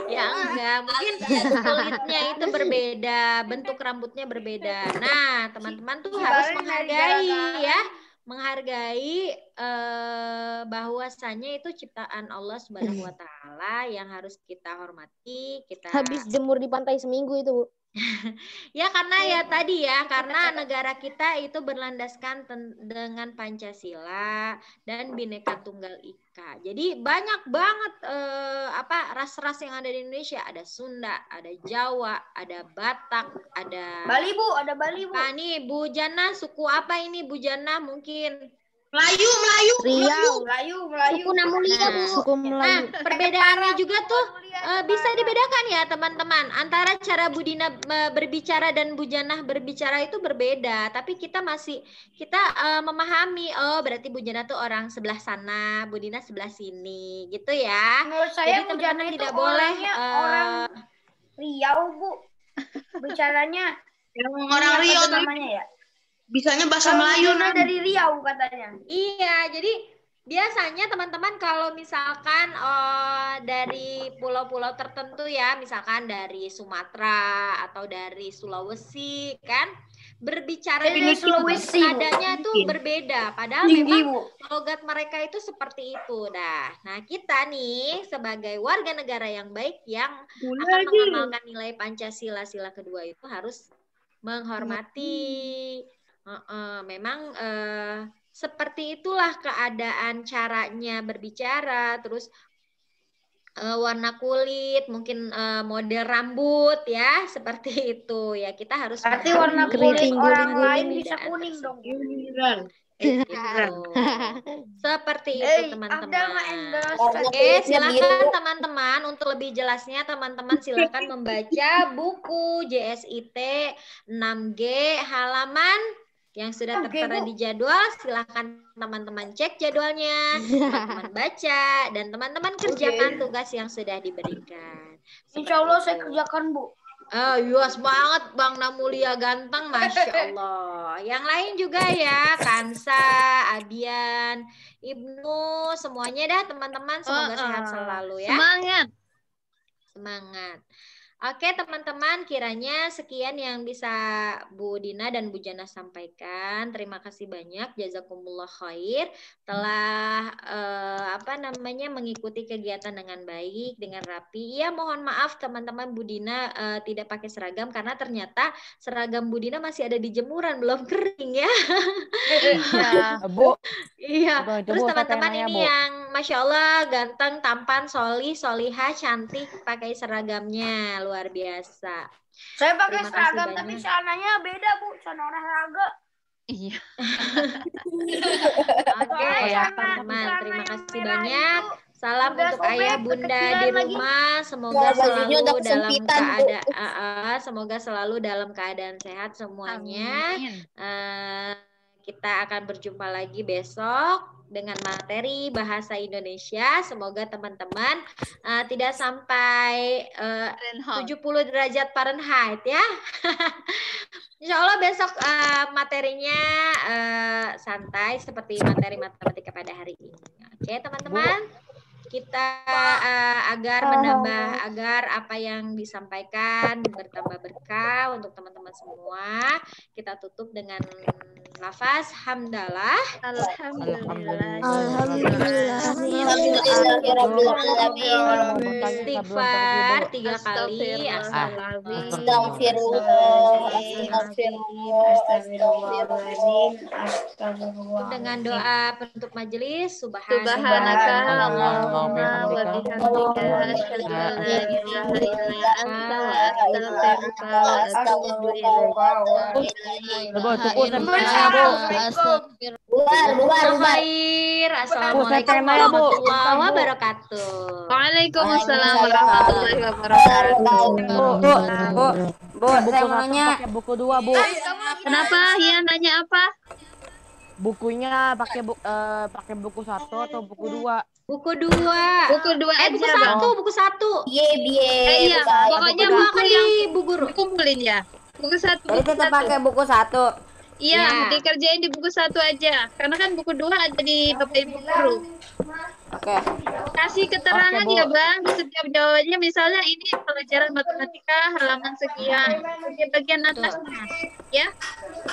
Ya enggak, mungkin kulitnya itu berbeda, bentuk rambutnya berbeda. Nah, teman-teman tuh harus menghargai ya, menghargai bahwasannya itu ciptaan Allah Subhanahu wa taala yang harus kita hormati, kita Habis jemur di pantai seminggu itu, Bu. Ya karena ya tadi ya, karena negara kita itu berlandaskan dengan Pancasila dan Bhinneka Tunggal Ika. Jadi banyak banget ras-ras yang ada di Indonesia. Ada Sunda, ada Jawa, ada Batak, ada Bali, Bu, ada Bali, Bu. Nah, nih Bu Jana, suku apa ini Bu Jana mungkin? Melayu. Melayu. Suku Namulia, Bu. Suku Melayu. Nah, perbedaannya juga tuh bisa dibedakan ya teman-teman. Antara cara Bu Dina berbicara dan Bu Janah berbicara itu berbeda. Tapi kita memahami, oh berarti Bu Janah tuh orang sebelah sana, Bu Dina sebelah sini, gitu ya. Menurut saya jadi Bu Janah itu tidak boleh orang Riau, Bu. Bicaranya Orang Riau namanya ya. Bisanya bahasa Melayu dari Riau katanya. Iya, jadi biasanya teman-teman kalau misalkan dari pulau-pulau tertentu ya, misalkan dari Sumatera atau dari Sulawesi kan, berbicara dari Sulawesi nadanya tuh berbeda. Padahal memang logat mereka itu seperti itu. Nah, kita nih sebagai warga negara yang baik yang akan mengamalkan nilai Pancasila sila kedua itu harus menghormati. Memang seperti itulah keadaan caranya berbicara, terus warna kulit, mungkin model rambut ya, seperti itu ya. Kita harus berarti warna kulit orang lain bisa kuning dong. Seperti itu teman-teman. Oke, silakan teman-teman untuk lebih jelasnya teman-teman silakan membaca buku JSIT 6G halaman yang sudah tertera di jadwal. Silahkan teman-teman cek jadwalnya, teman-teman baca, dan teman-teman kerjakan tugas yang sudah diberikan. Insya Allah saya kerjakan, Bu. Yuas banget Bang Namulia, ganteng, Masya Allah. Yang lain juga ya, Kansa, Abian, Ibnu, semuanya dah teman-teman. Semoga sehat selalu ya. Semangat. Oke teman-teman, kiranya sekian yang bisa Bu Dina dan Bu Jana sampaikan. Terima kasih banyak, jazakumullah khair telah mengikuti kegiatan dengan baik, dengan rapi. Ya mohon maaf teman-teman, Bu Dina tidak pakai seragam karena ternyata seragam Bu Dina masih ada di jemuran, belum kering ya. Bu. Iya. Terus teman-teman ini yang Masya Allah ganteng, tampan, solihah, cantik, pakai seragamnya. Luar biasa. Saya pakai seragam tapi celananya beda, Bu. Celana olahraga. Iya. Oke, teman-teman. Terima kasih banyak. Salam untuk ayah bunda di rumah. Semoga selalu dalam keadaan sehat semuanya. Kita akan berjumpa lagi besok dengan materi bahasa Indonesia. Semoga teman-teman tidak sampai 70 derajat Fahrenheit ya. Insya Allah besok materinya santai seperti materi matematika pada hari ini. Oke teman-teman, kita agar apa yang disampaikan bertambah berkah untuk teman-teman semua. Kita tutup dengan lafaz hamdalah. Istighfar 3 kali. Dengan doa penutup majelis, subhanaka Allahumma wa bihamdika asyhadu an la ilaha illa anta wa astaghfiruka wa atubu ilaik. Assalamualaikum warahmatullahi wabarakatuh. Waalaikumsalam warahmatullahi wabarakatuh. Bu, saya mau nanya. Buku 2, Bu. Kenapa? Ya, nanya apa? Bukunya pakai buku 1 atau buku 2? Buku 2. Buku 2 aja. Buku 1. Iya. Pokoknya buku yang Bu Guru kumpulin ya. Buku 1. Jadi kita pakai buku 1. Iya, dikerjain di buku 1 aja. Karena kan buku 2 ada di Bapak Ibu Guru. Oke. Kasih keterangan Oke, Bu. ya Bang di setiap jawabannya. Misalnya ini pelajaran matematika halaman sekian, di bagian atasnya, ya.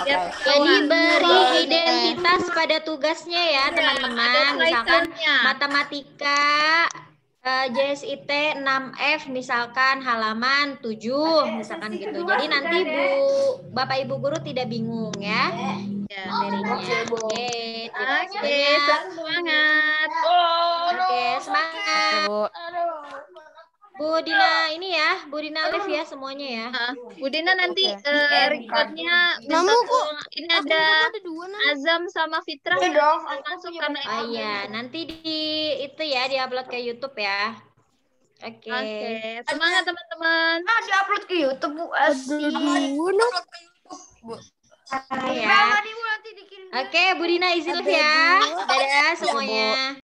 Biar Jadi ketahuan. beri identitas pada tugasnya ya teman-teman. Misalkan slide-nya. matematika JSIT 6F misalkan halaman 7 misalkan gitu. Jadi nanti Bapak Ibu guru tidak bingung ya. Materinya. Oke, terima kasih banyak. Semangat. Oke, semangat. Bu. Bu Dina ini ya, Bu Dina live ya semuanya ya. Bu Dina nanti recordnya bisa ini ada Azam sama Fitrah yang bisa masuk karena Oh iya, nanti itu ya diupload ke YouTube ya. Oke. Semangat teman-teman. Diupload ke YouTube Bu. Asik. Ya. Oke, Bu Dina izin live ya. Dadah semuanya.